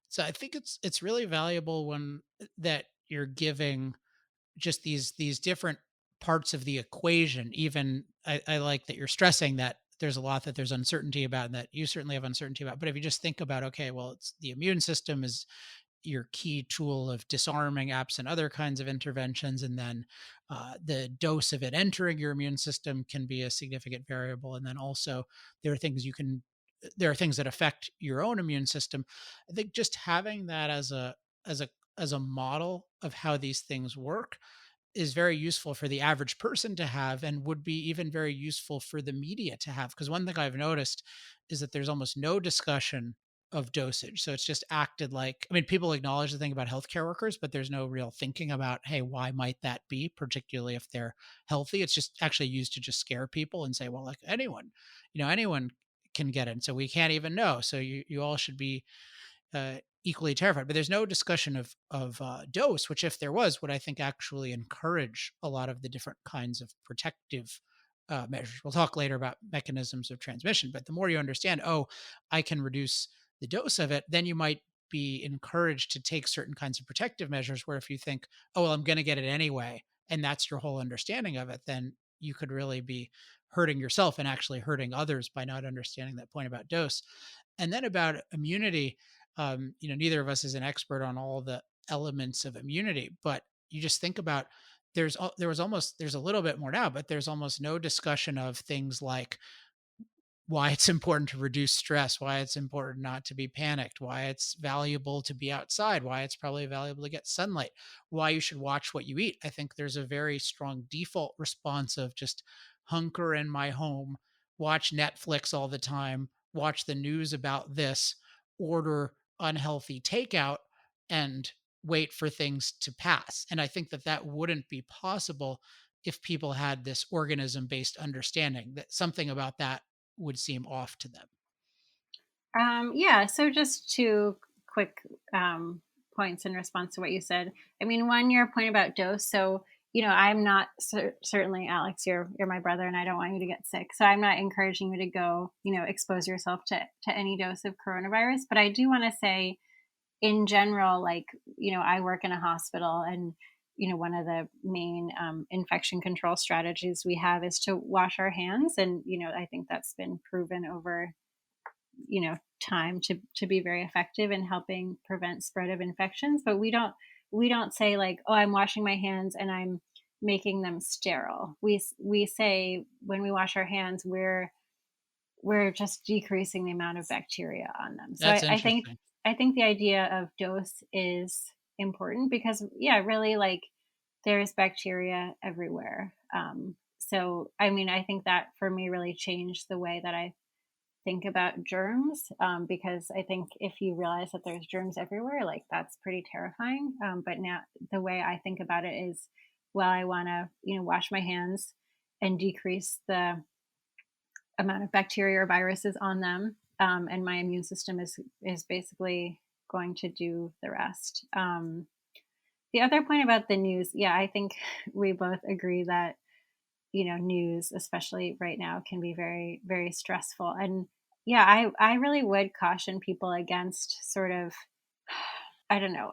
so I think it's really valuable when that you're giving just these different parts of the equation. Even I like that you're stressing that there's a lot that there's uncertainty about and that you certainly have uncertainty about. But if you just think about, okay, well, it's the immune system is your key tool of disarming apps and other kinds of interventions, and then the dose of it entering your immune system can be a significant variable, and then also there are things you can there are things that affect your own immune system. I think just having that as a as a model of how these things work is very useful for the average person to have, and would be even very useful for the media to have, because one thing I've noticed is that there's almost no discussion of dosage. So it's just acted like, I mean, people acknowledge the thing about healthcare workers, but there's no real thinking about, hey, why might that be, particularly if they're healthy. It's just actually used to just scare people and say, well, like anyone, anyone can get it, and so we can't even know, so you all should be equally terrified. But there's no discussion of dose, which if there was, would I think actually encourage a lot of the different kinds of protective measures. We'll talk later about mechanisms of transmission, but the more you understand, oh, I can reduce the dose of it, then you might be encouraged to take certain kinds of protective measures where if you think, oh, well, I'm going to get it anyway, and that's your whole understanding of it, then you could really be hurting yourself and actually hurting others by not understanding that point about dose. And then about immunity, neither of us is an expert on all the elements of immunity, but you just think about there's a little bit more now, but there's almost no discussion of things like why it's important to reduce stress, why it's important not to be panicked, why it's valuable to be outside, why it's probably valuable to get sunlight, why you should watch what you eat. I think there's a very strong default response of just hunker in my home, watch Netflix all the time, watch the news about this, order unhealthy takeout, and wait for things to pass. And I think that that wouldn't be possible if people had this organism based understanding that something about that would seem off to them. Yeah, so just two quick points in response to what you said. I mean, one, your point about dose. So, I'm not certainly, Alex. You're my brother, and I don't want you to get sick. So I'm not encouraging you to go, expose yourself to any dose of coronavirus. But I do want to say, in general, like, I work in a hospital, and one of the main infection control strategies we have is to wash our hands, and I think that's been proven over time to be very effective in helping prevent spread of infections. But we don't say like, oh, I'm washing my hands and I'm making them sterile. We say when we wash our hands, we're just decreasing the amount of bacteria on them. So That's I think interesting. I think the idea of dose is important because, yeah, really, like, there's bacteria everywhere. So I mean, I think that for me really changed the way that I think about germs, because I think if you realize that there's germs everywhere, like, that's pretty terrifying. But now the way I think about it is, well, I want to, wash my hands and decrease the amount of bacteria or viruses on them, and my immune system is basically going to do the rest. The other point about the news, yeah, I think we both agree that news, especially right now, can be very, very stressful. And yeah, I really would caution people against sort of, I don't know,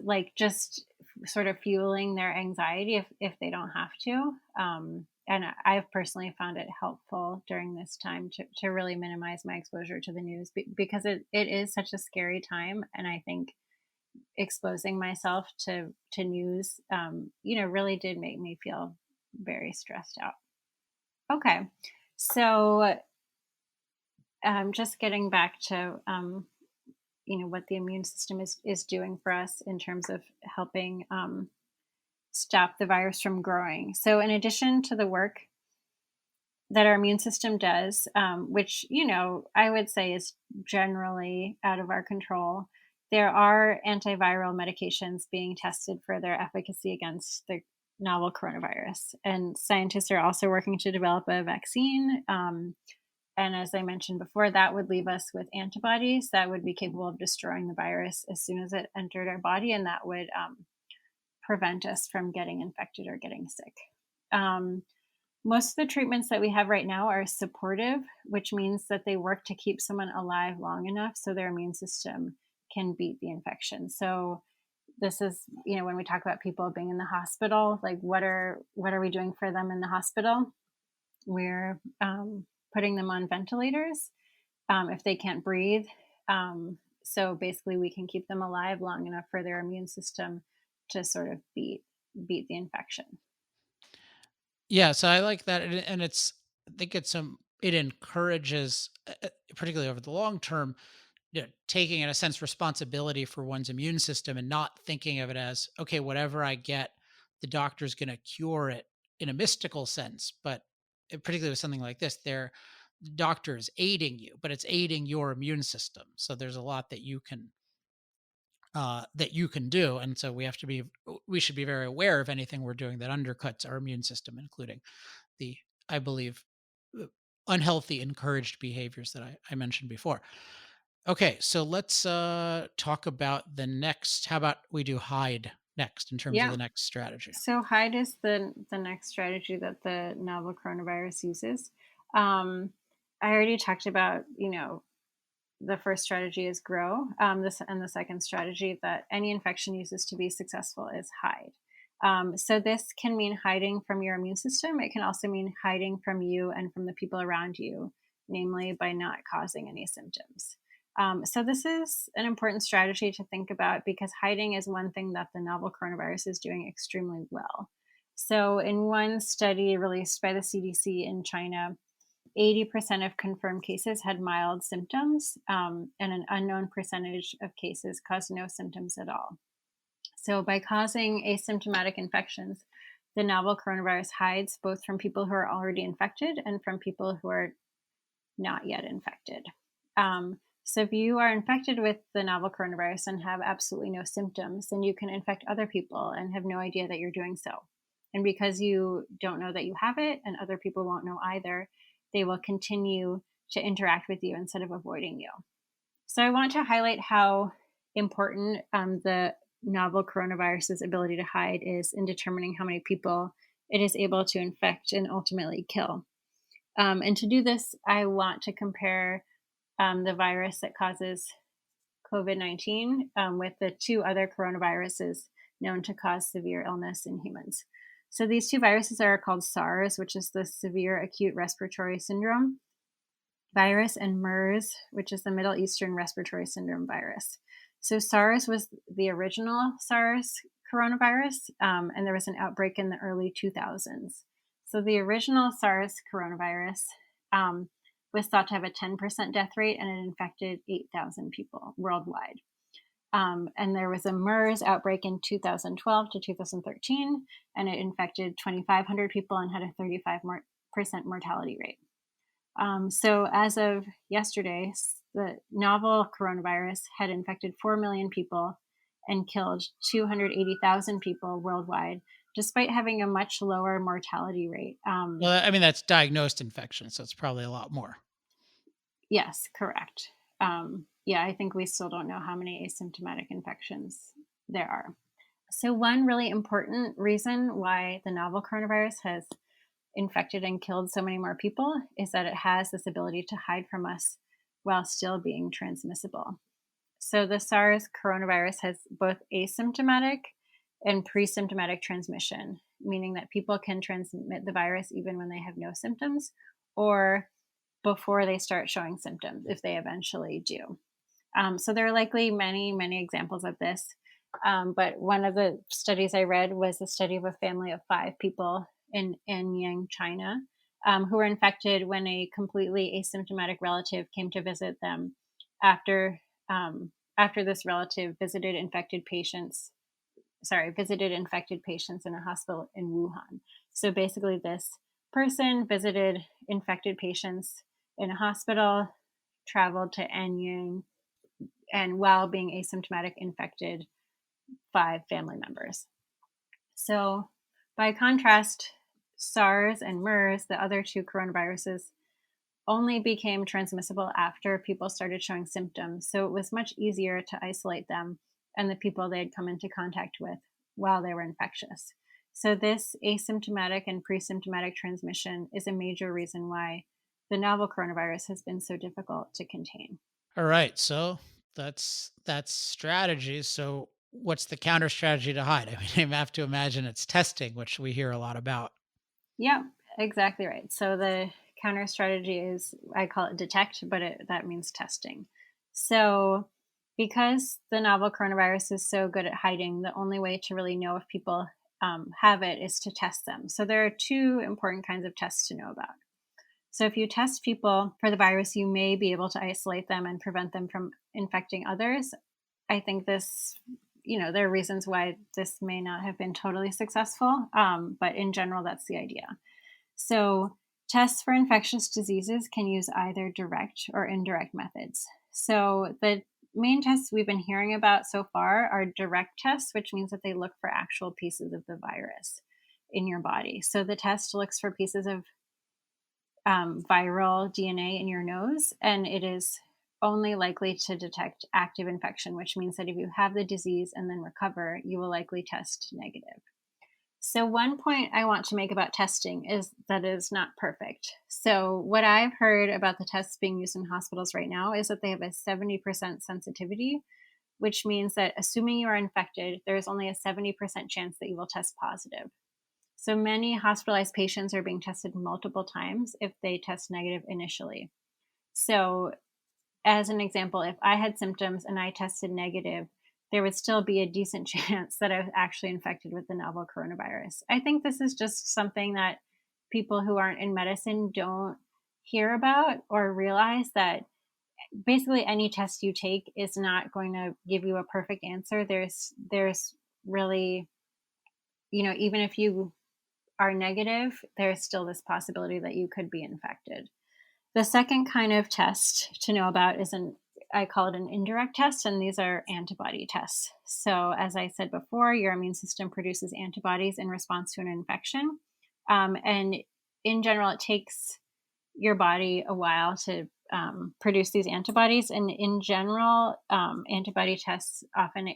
like, just sort of fueling their anxiety if they don't have to. And I've personally found it helpful during this time to really minimize my exposure to the news because it is such a scary time. And I think exposing myself to news, really did make me feel very stressed out. Okay. So, just getting back to, what the immune system is doing for us in terms of helping stop the virus from growing. So, in addition to the work that our immune system does, which, I would say is generally out of our control, there are antiviral medications being tested for their efficacy against the novel coronavirus. And scientists are also working to develop a vaccine. And as I mentioned before, that would leave us with antibodies that would be capable of destroying the virus as soon as it entered our body, and that would prevent us from getting infected or getting sick. Um, Most of the treatments that we have right now are supportive, which means that they work to keep someone alive long enough so their immune system can beat the infection. So this is, when we talk about people being in the hospital, like, what are we doing for them in the hospital? We're putting them on ventilators if they can't breathe. So basically, we can keep them alive long enough for their immune system to sort of beat the infection. Yeah, so I like that, and I think it encourages, particularly over the long term, taking in a sense responsibility for one's immune system and not thinking of it as okay, whatever I get, the doctor's going to cure it in a mystical sense. But particularly with something like this, the doctor is aiding you, but it's aiding your immune system. So there's a lot that you can do, and so we should be very aware of anything we're doing that undercuts our immune system, including the, I believe, uh, unhealthy encouraged behaviors that I mentioned before. Okay, so let's talk about the next. How about we do hide next in terms of Yeah. the next strategy? So hide is the next strategy that the novel coronavirus uses. Um, I already talked about, the first strategy is grow. And the second strategy that any infection uses to be successful is hide. So this can mean hiding from your immune system. It can also mean hiding from you and from the people around you, namely by not causing any symptoms. So this is an important strategy to think about because hiding is one thing that the novel coronavirus is doing extremely well. So in one study released by the CDC in China, 80% of confirmed cases had mild symptoms, and an unknown percentage of cases caused no symptoms at all. So, by causing asymptomatic infections, the novel coronavirus hides both from people who are already infected and from people who are not yet infected. So, if you are infected with the novel coronavirus and have absolutely no symptoms, then you can infect other people and have no idea that you're doing so. And because you don't know that you have it, and other people won't know either, they will continue to interact with you instead of avoiding you. So, I want to highlight how important the novel coronavirus's ability to hide is in determining how many people it is able to infect and ultimately kill. And to do this, I want to compare the virus that causes COVID-19 with the two other coronaviruses known to cause severe illness in humans. So these two viruses are called SARS, which is the severe acute respiratory syndrome virus, and MERS, which is the Middle Eastern respiratory syndrome virus. So SARS was the original SARS coronavirus, and there was an outbreak in the early 2000s. So the original SARS coronavirus was thought to have a 10% death rate, and it infected 8,000 people worldwide. And there was a MERS outbreak in 2012 to 2013, and it infected 2,500 people and had a 35% mortality rate. So, as of yesterday, the novel coronavirus had infected 4 million people and killed 280,000 people worldwide, despite having a much lower mortality rate. Well, I mean, that's diagnosed infection, so it's probably a lot more. Yes, correct. Yeah, I think we still don't know how many asymptomatic infections there are. So, one really important reason why the novel coronavirus has infected and killed so many more people is that it has this ability to hide from us while still being transmissible. So the SARS coronavirus has both asymptomatic and pre-symptomatic transmission, meaning that people can transmit the virus even when they have no symptoms or before they start showing symptoms, if they eventually do. So there are likely many, many examples of this. But one of the studies I read was a study of a family of 5 people in Anyang, China, who were infected when a completely asymptomatic relative came to visit them after after this relative visited infected patients in a hospital in Wuhan. So basically, this person visited infected patients in a hospital, traveled to Anyang, and while being asymptomatic, infected 5 family members. So, by contrast, SARS and MERS, the other two coronaviruses, only became transmissible after people started showing symptoms. So, it was much easier to isolate them and the people they had come into contact with while they were infectious. So, this asymptomatic and pre symptomatic transmission is a major reason why the novel coronavirus has been so difficult to contain. All right, so that's strategies. So what's the counter strategy to hide? I mean, I have to imagine it's testing, which we hear a lot about. Yeah, exactly right. So the counter strategy is I call it detect, but that means testing. So because the novel coronavirus is so good at hiding, the only way to really know if people have it is to test them. So there are two important kinds of tests to know about. So if you test people for the virus, you may be able to isolate them and prevent them from infecting others. I think there are reasons why this may not have been totally successful, but in general, that's the idea. So, tests for infectious diseases can use either direct or indirect methods. So, the main tests we've been hearing about so far are direct tests, which means that they look for actual pieces of the virus in your body. So, the test looks for pieces of viral DNA in your nose, and it is only likely to detect active infection, which means that if you have the disease and then recover, you will likely test negative. So, one point I want to make about testing is that it is not perfect. So, what I've heard about the tests being used in hospitals right now is that they have a 70% sensitivity, which means that assuming you are infected, there is only a 70% chance that you will test positive. So, many hospitalized patients are being tested multiple times if they test negative initially. So, as an example, if I had symptoms and I tested negative, there would still be a decent chance that I was actually infected with the novel coronavirus. I think this is just something that people who aren't in medicine don't hear about or realize that basically any test you take is not going to give you a perfect answer. There's really, even if you are negative, there's still this possibility that you could be infected. The second kind of test to know about is I call it an indirect test, and these are antibody tests. So, as I said before, your immune system produces antibodies in response to an infection. And in general, it takes your body a while to produce these antibodies. And in general, antibody tests often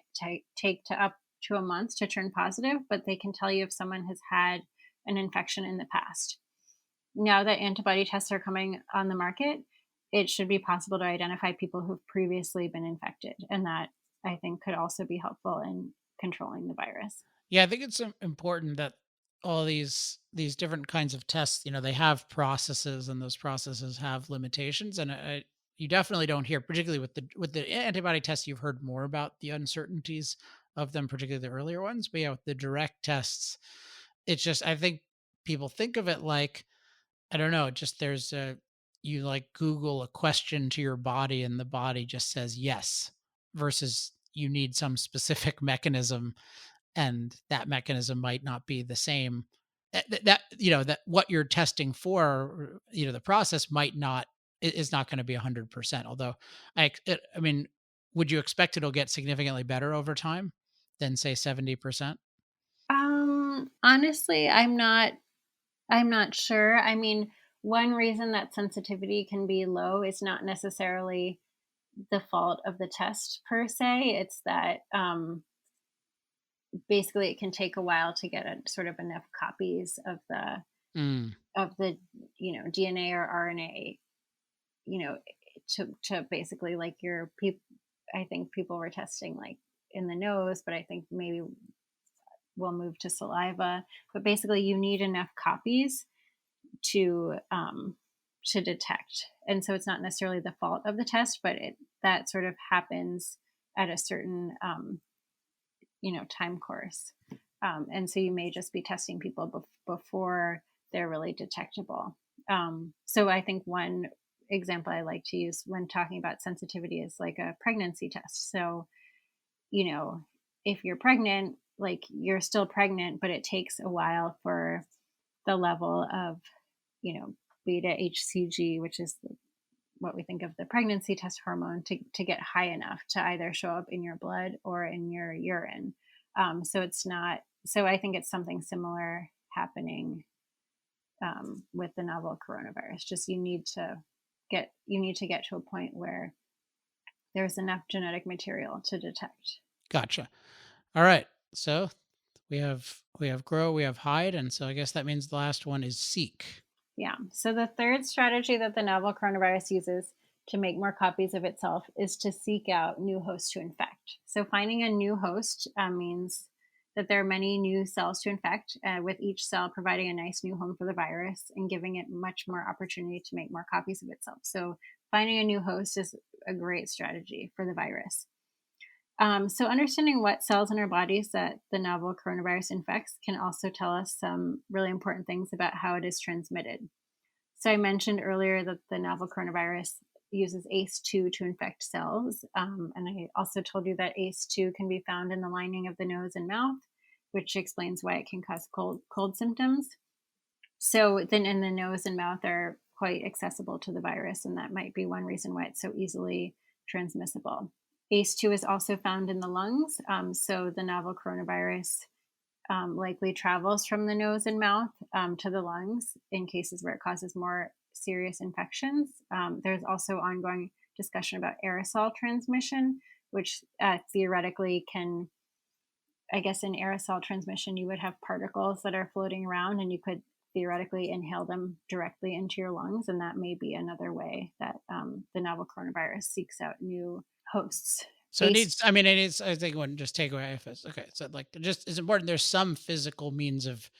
take to up to a month to turn positive, but they can tell you if someone has had an infection in the past. Now that antibody tests are coming on the market, it should be possible to identify people who've previously been infected. And that I think could also be helpful in controlling the virus. Yeah, I think it's important that all these different kinds of tests, they have processes, and those processes have limitations. And you definitely don't hear, particularly with the antibody tests, you've heard more about the uncertainties of them, particularly the earlier ones. But yeah, with the direct tests, it's just I think people think of it like I don't know, just there's a you like Google a question to your body and the body just says yes versus you need some specific mechanism, and that mechanism might not be the same. That what you're testing for, the process might not is not going to be 100%. Although I mean, would you expect it'll get significantly better over time than say 70%? Honestly, I'm not sure. I mean, one reason that sensitivity can be low is not necessarily the fault of the test per se. It's that basically it can take a while to get a sort of enough copies Mm, of the DNA or RNA, you know, to basically like your people. I think people were testing like in the nose, but I think maybe we'll move to saliva. But basically, you need enough copies to detect. And so it's not necessarily the fault of the test, but that sort of happens at a certain time course. And so you may just be testing people before they're really detectable. So I think one example I like to use when talking about sensitivity is like a pregnancy test. So, you know, if you're pregnant, like you're still pregnant, but it takes a while for the level of, you know, beta HCG, which is what we think of the pregnancy test hormone, to get high enough to either show up in your blood or in your urine. So it's not, so I think it's something similar happening with the novel coronavirus. Just you need to get to a point where there's enough genetic material to detect. gotcha. All right. So we have grow, we have hide, and so I guess that means the last one is seek. Yeah. So the third strategy that the novel coronavirus uses to make more copies of itself is to seek out new hosts to infect. So finding a new host means that there are many new cells to infect, with each cell providing a nice new home for the virus and giving it much more opportunity to make more copies of itself. So finding a new host is a great strategy for the virus. So, understanding what cells in our bodies that the novel coronavirus infects can also tell us some really important things about how it is transmitted. So, I mentioned earlier that the novel coronavirus uses ACE2 to infect cells. And I also told you that ACE2 can be found in the lining of the nose and mouth, which explains why it can cause cold symptoms. So, then in the nose and mouth are quite accessible to the virus, and that might be one reason why it's so easily transmissible. ACE2 is also found in the lungs. So the novel coronavirus likely travels from the nose and mouth to the lungs in cases where it causes more serious infections. There's also ongoing discussion about aerosol transmission, which theoretically can I guess in aerosol transmission, you would have particles that are floating around and you could theoretically inhale them directly into your lungs. And that may be another way that the novel coronavirus seeks out new hosts. So it ACE, needs, I mean, it is, I think one just take away if it's okay. So like just it's important there's some physical means of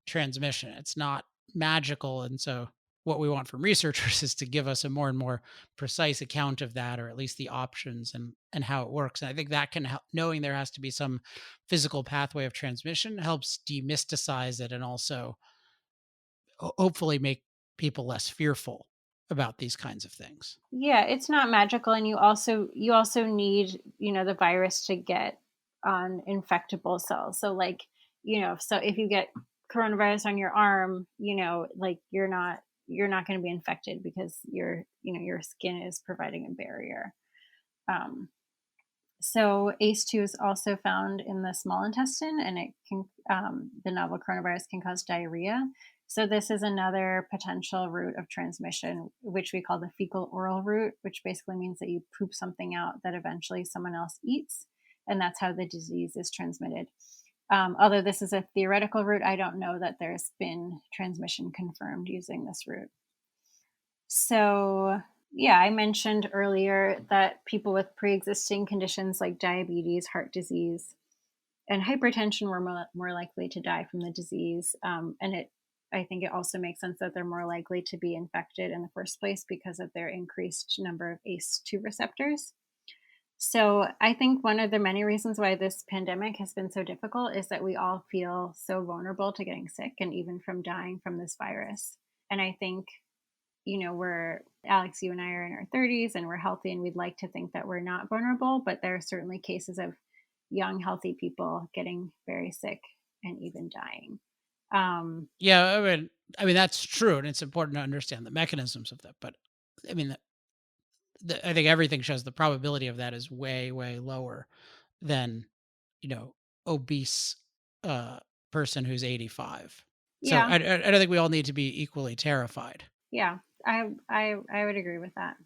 transmission. It's not magical. And so what we want from researchers is to give us a more and more precise account of that, or at least the options and how it works. And I think that can help, knowing there has to be some physical pathway of transmission helps demysticize it, and also hopefully make people less fearful about these kinds of things. yeah, it's not magical, and you also need, the virus to get on infectable cells. So like, so if you get coronavirus on your arm, like you're not going to be infected because your skin is providing a barrier. Um, so ACE2 is also found in the small intestine, and the novel coronavirus can cause diarrhea. So this is another potential route of transmission, which we call the fecal-oral route, which basically means that you poop something out that eventually someone else eats, and that's how the disease is transmitted. Although this is a theoretical route, I don't know that there's been transmission confirmed using this route. So, yeah, I mentioned earlier that people with pre-existing conditions like diabetes, heart disease, and hypertension were more likely to die from the disease. I think it also makes sense that they're more likely to be infected in the first place because of their increased number of ACE2 receptors. So I think one of the many reasons why this pandemic has been so difficult is that we all feel so vulnerable to getting sick and even from dying from this virus. And I think, we're Alex, you and I are in our 30s and we're healthy, and we'd like to think that we're not vulnerable, but there are certainly cases of young, healthy people getting very sick and even dying. Um, Yeah, I mean that's true, and it's important to understand the mechanisms of that. But I mean, I think everything shows the probability of that is way, way lower than, you know, obese uh, person who's 85. So yeah, I don't think we all need to be equally terrified. yeah, I would agree with that.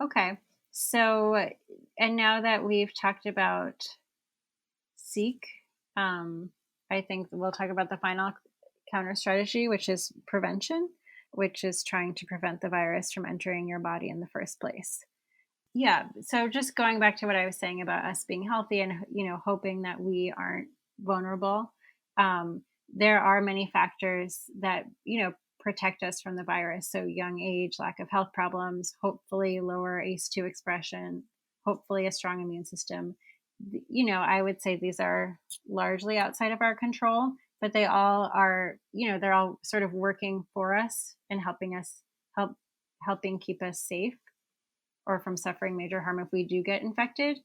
Okay, so and now that we've talked about seek, I think we'll talk about the final counter strategy, which is prevention, which is trying to prevent the virus from entering your body in the first place. Yeah. So just going back to what I was saying about us being healthy and hoping that we aren't vulnerable. Um, there are many factors that protect us from the virus. So young age, lack of health problems, hopefully lower ACE2 expression, hopefully a strong immune system. I would say these are largely outside of our control, but they all are. They're all sort of working for us and help helping keep us safe or from suffering major harm if we do get infected.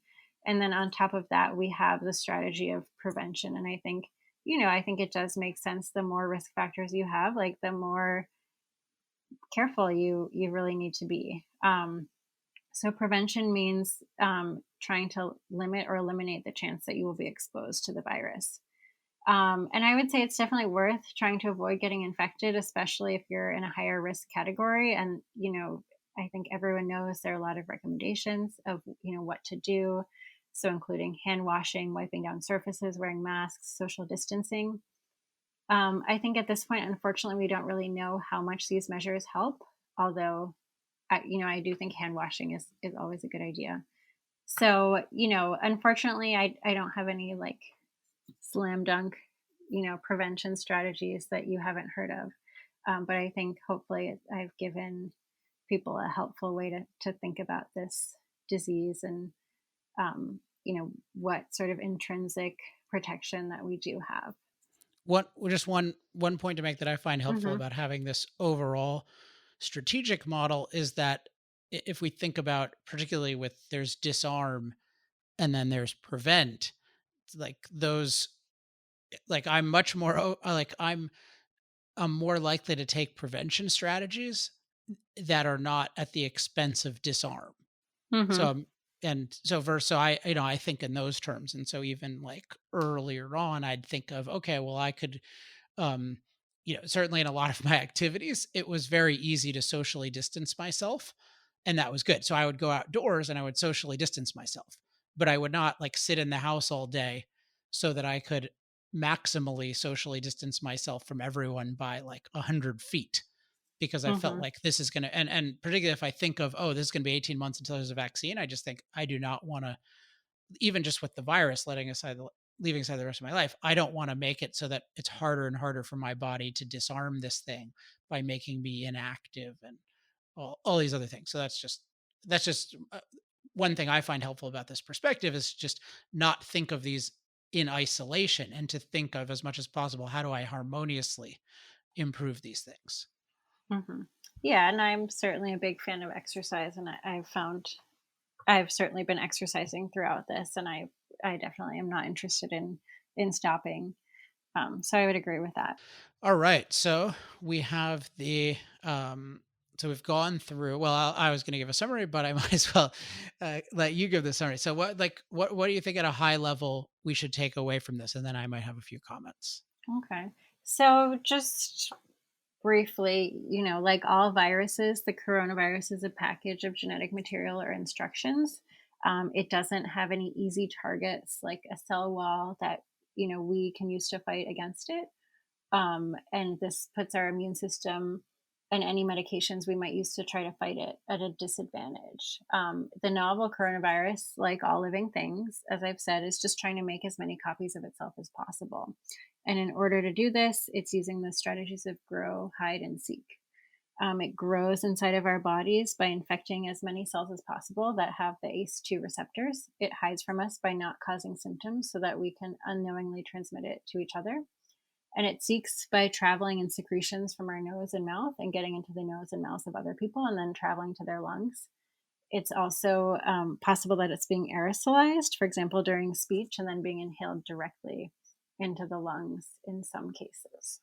And then on top of that, we have the strategy of prevention. And I think it does make sense. The more risk factors you have, like the more careful you really need to be. So prevention means trying to limit or eliminate the chance that you will be exposed to the virus. And I would say it's definitely worth trying to avoid getting infected, especially if you're in a higher risk category. And, I think everyone knows there are a lot of recommendations of, what to do. So, including hand washing, wiping down surfaces, wearing masks, social distancing. I think at this point, unfortunately, we don't really know how much these measures help. Although, I do think hand washing is always a good idea. So, unfortunately, I don't have any like slam dunk, prevention strategies that you haven't heard of. But I think hopefully I've given people a helpful way to think about this disease and, what sort of intrinsic protection that we do have. Just one point to make that I find helpful Hmm. about having this overall strategic model is that if we think about, particularly with there's disarm and then there's prevent, like those, like I'm much more like I'm more likely to take prevention strategies that are not at the expense of disarm. So, Hmm. and so so I think in those terms. And so even like earlier on, I'd think of, okay, well, I could, um, certainly in a lot of my activities, it was very easy to socially distance myself. And that was good. So I would go outdoors and I would socially distance myself, but I would not like sit in the house all day so that I could maximally socially distance myself from everyone by like 100 feet, because I felt Mhm. like this is going to, and particularly if I think of, oh, this is going to be 18 months until there's a vaccine, I just think I do not want to, even just with the virus, leaving aside the rest of my life, I don't want to make it so that it's harder and harder for my body to disarm this thing by making me inactive and all these other things. So that's just one thing I find helpful about this perspective is just not think of these in isolation, and to think of as much as possible, how do I harmoniously improve these things? Mhm. Yeah, and I'm certainly a big fan of exercise, and I've found I've certainly been exercising throughout this, and I definitely am not interested in stopping. So I would agree with that. All right. So we have um, so we've gone through, well, I was going to give a summary, but I might as well let you give the summary. So what do you think at a high level we should take away from this? And then I might have a few comments. Okay. So just briefly, like all viruses, the coronavirus is a package of genetic material or instructions. It doesn't have any easy targets like a cell wall that we can use to fight against it. And this puts our immune system and any medications we might use to try to fight it at a disadvantage. The novel coronavirus, like all living things, as I've said, is just trying to make as many copies of itself as possible. And in order to do this, it's using the strategies of grow, hide, and seek. It grows inside of our bodies by infecting as many cells as possible that have the ACE2 receptors. It hides from us by not causing symptoms so that we can unknowingly transmit it to each other, and it seeks by traveling in secretions from our nose and mouth and getting into the nose and mouths of other people and then traveling to their lungs. It's also possible that it's being aerosolized, for example, during speech, and then being inhaled directly into the lungs in some cases.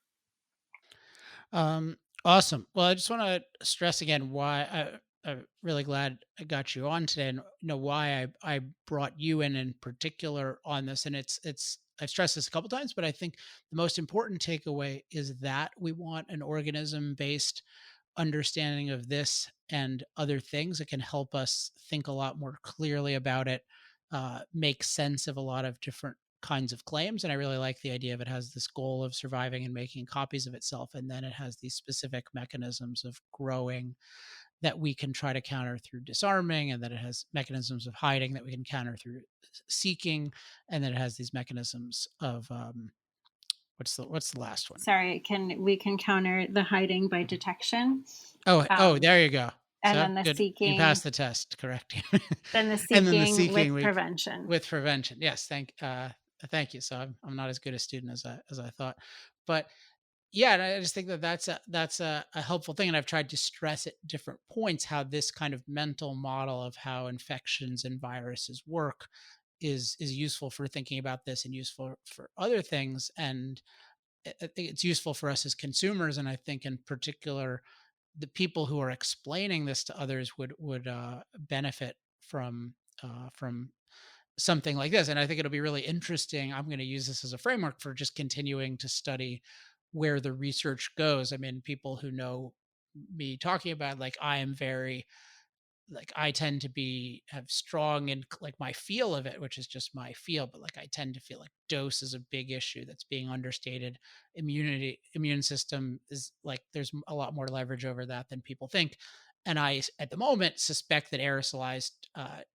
Awesome. Well, I just want to stress again why I'm really glad I got you on today, and why I brought you in particular on this. And it's I've stressed this a couple times, but I think the most important takeaway is that we want an organism based understanding of this and other things that can help us think a lot more clearly about it, make sense of a lot of different kinds of claims. And I really like the idea of it has this goal of surviving and making copies of itself. And then it has these specific mechanisms of growing that we can try to counter through disarming, and that it has mechanisms of hiding that we can counter through seeking. And then it has these mechanisms of, what's the last one? Sorry, we can counter the hiding by detection, Oh, um, there you go. and So, then the good. You passed seeking, the test, correct. then the And then the seeking seeking with week prevention. with prevention. Yes, thank you. So I'm not as good a student as I thought. But yeah, and I just think that that's a helpful thing, and I've tried to stress at different points how this kind of mental model of how infections and viruses work is useful for thinking about this and useful for other things. And I think it's useful for us as consumers, and I think in particular the people who are explaining this to others would benefit from something like this. And I think it'll be really interesting. I'm going to use this as a framework for just continuing to study where the research goes. I mean, people who know me talking about, like, I am very, like, I tend to be have strong and like my feel of it, which is just my feel, but like I tend to feel like dose is a big issue that's being understated. Immune system is like there's a lot more leverage over that than people think. And at the moment suspect that aerosolized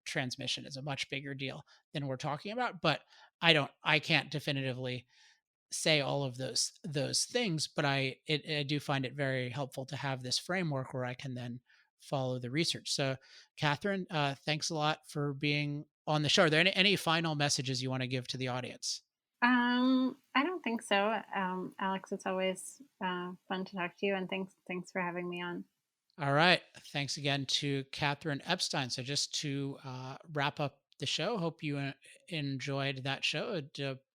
transmission is a much bigger deal than we're talking about. But I can't definitively say all of those things, but I do find it very helpful to have this framework where I can then follow the research. So, Catherine, thanks a lot for being on the show. Are there any final messages you want to give to the audience? I don't think so. Alex, it's always fun to talk to you, and thanks for having me on. All right. Thanks again to Katherine Epstein. So, just to wrap up the show, hope you enjoyed that show.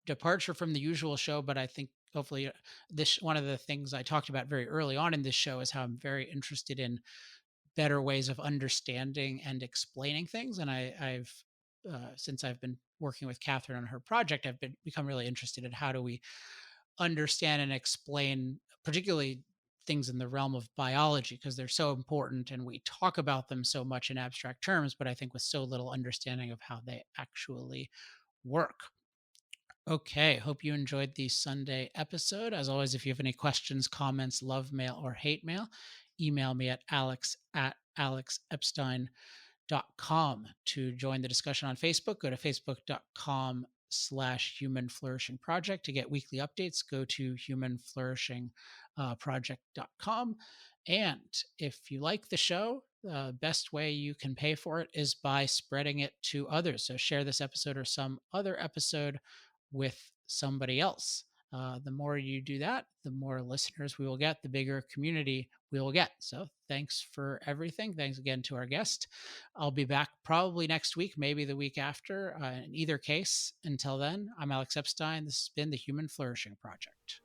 Departure from the usual show, but I think hopefully this one of the things I talked about very early on in this show is how I'm very interested in better ways of understanding and explaining things. And I've since I've been working with Catherine on her project, I've become really interested in how do we understand and explain, particularly things in the realm of biology, because they're so important and we talk about them so much in abstract terms, but I think with so little understanding of how they actually work. Okay, hope you enjoyed the Sunday episode. As always, if you have any questions, comments, love mail, or hate mail, email me at alex@alexepstein.com. To join the discussion on Facebook, go to facebook.com/human flourishing project. To get weekly updates, go to humanflourishing project.com. And if you like the show, the best way you can pay for it is by spreading it to others. So share this episode or some other episode with somebody else. The more you do that, the more listeners we will get, the bigger community we will get. So thanks for everything. Thanks again to our guest. I'll be back probably next week, maybe the week after. In either case, until then, I'm Alex Epstein. This has been the Human Flourishing Project.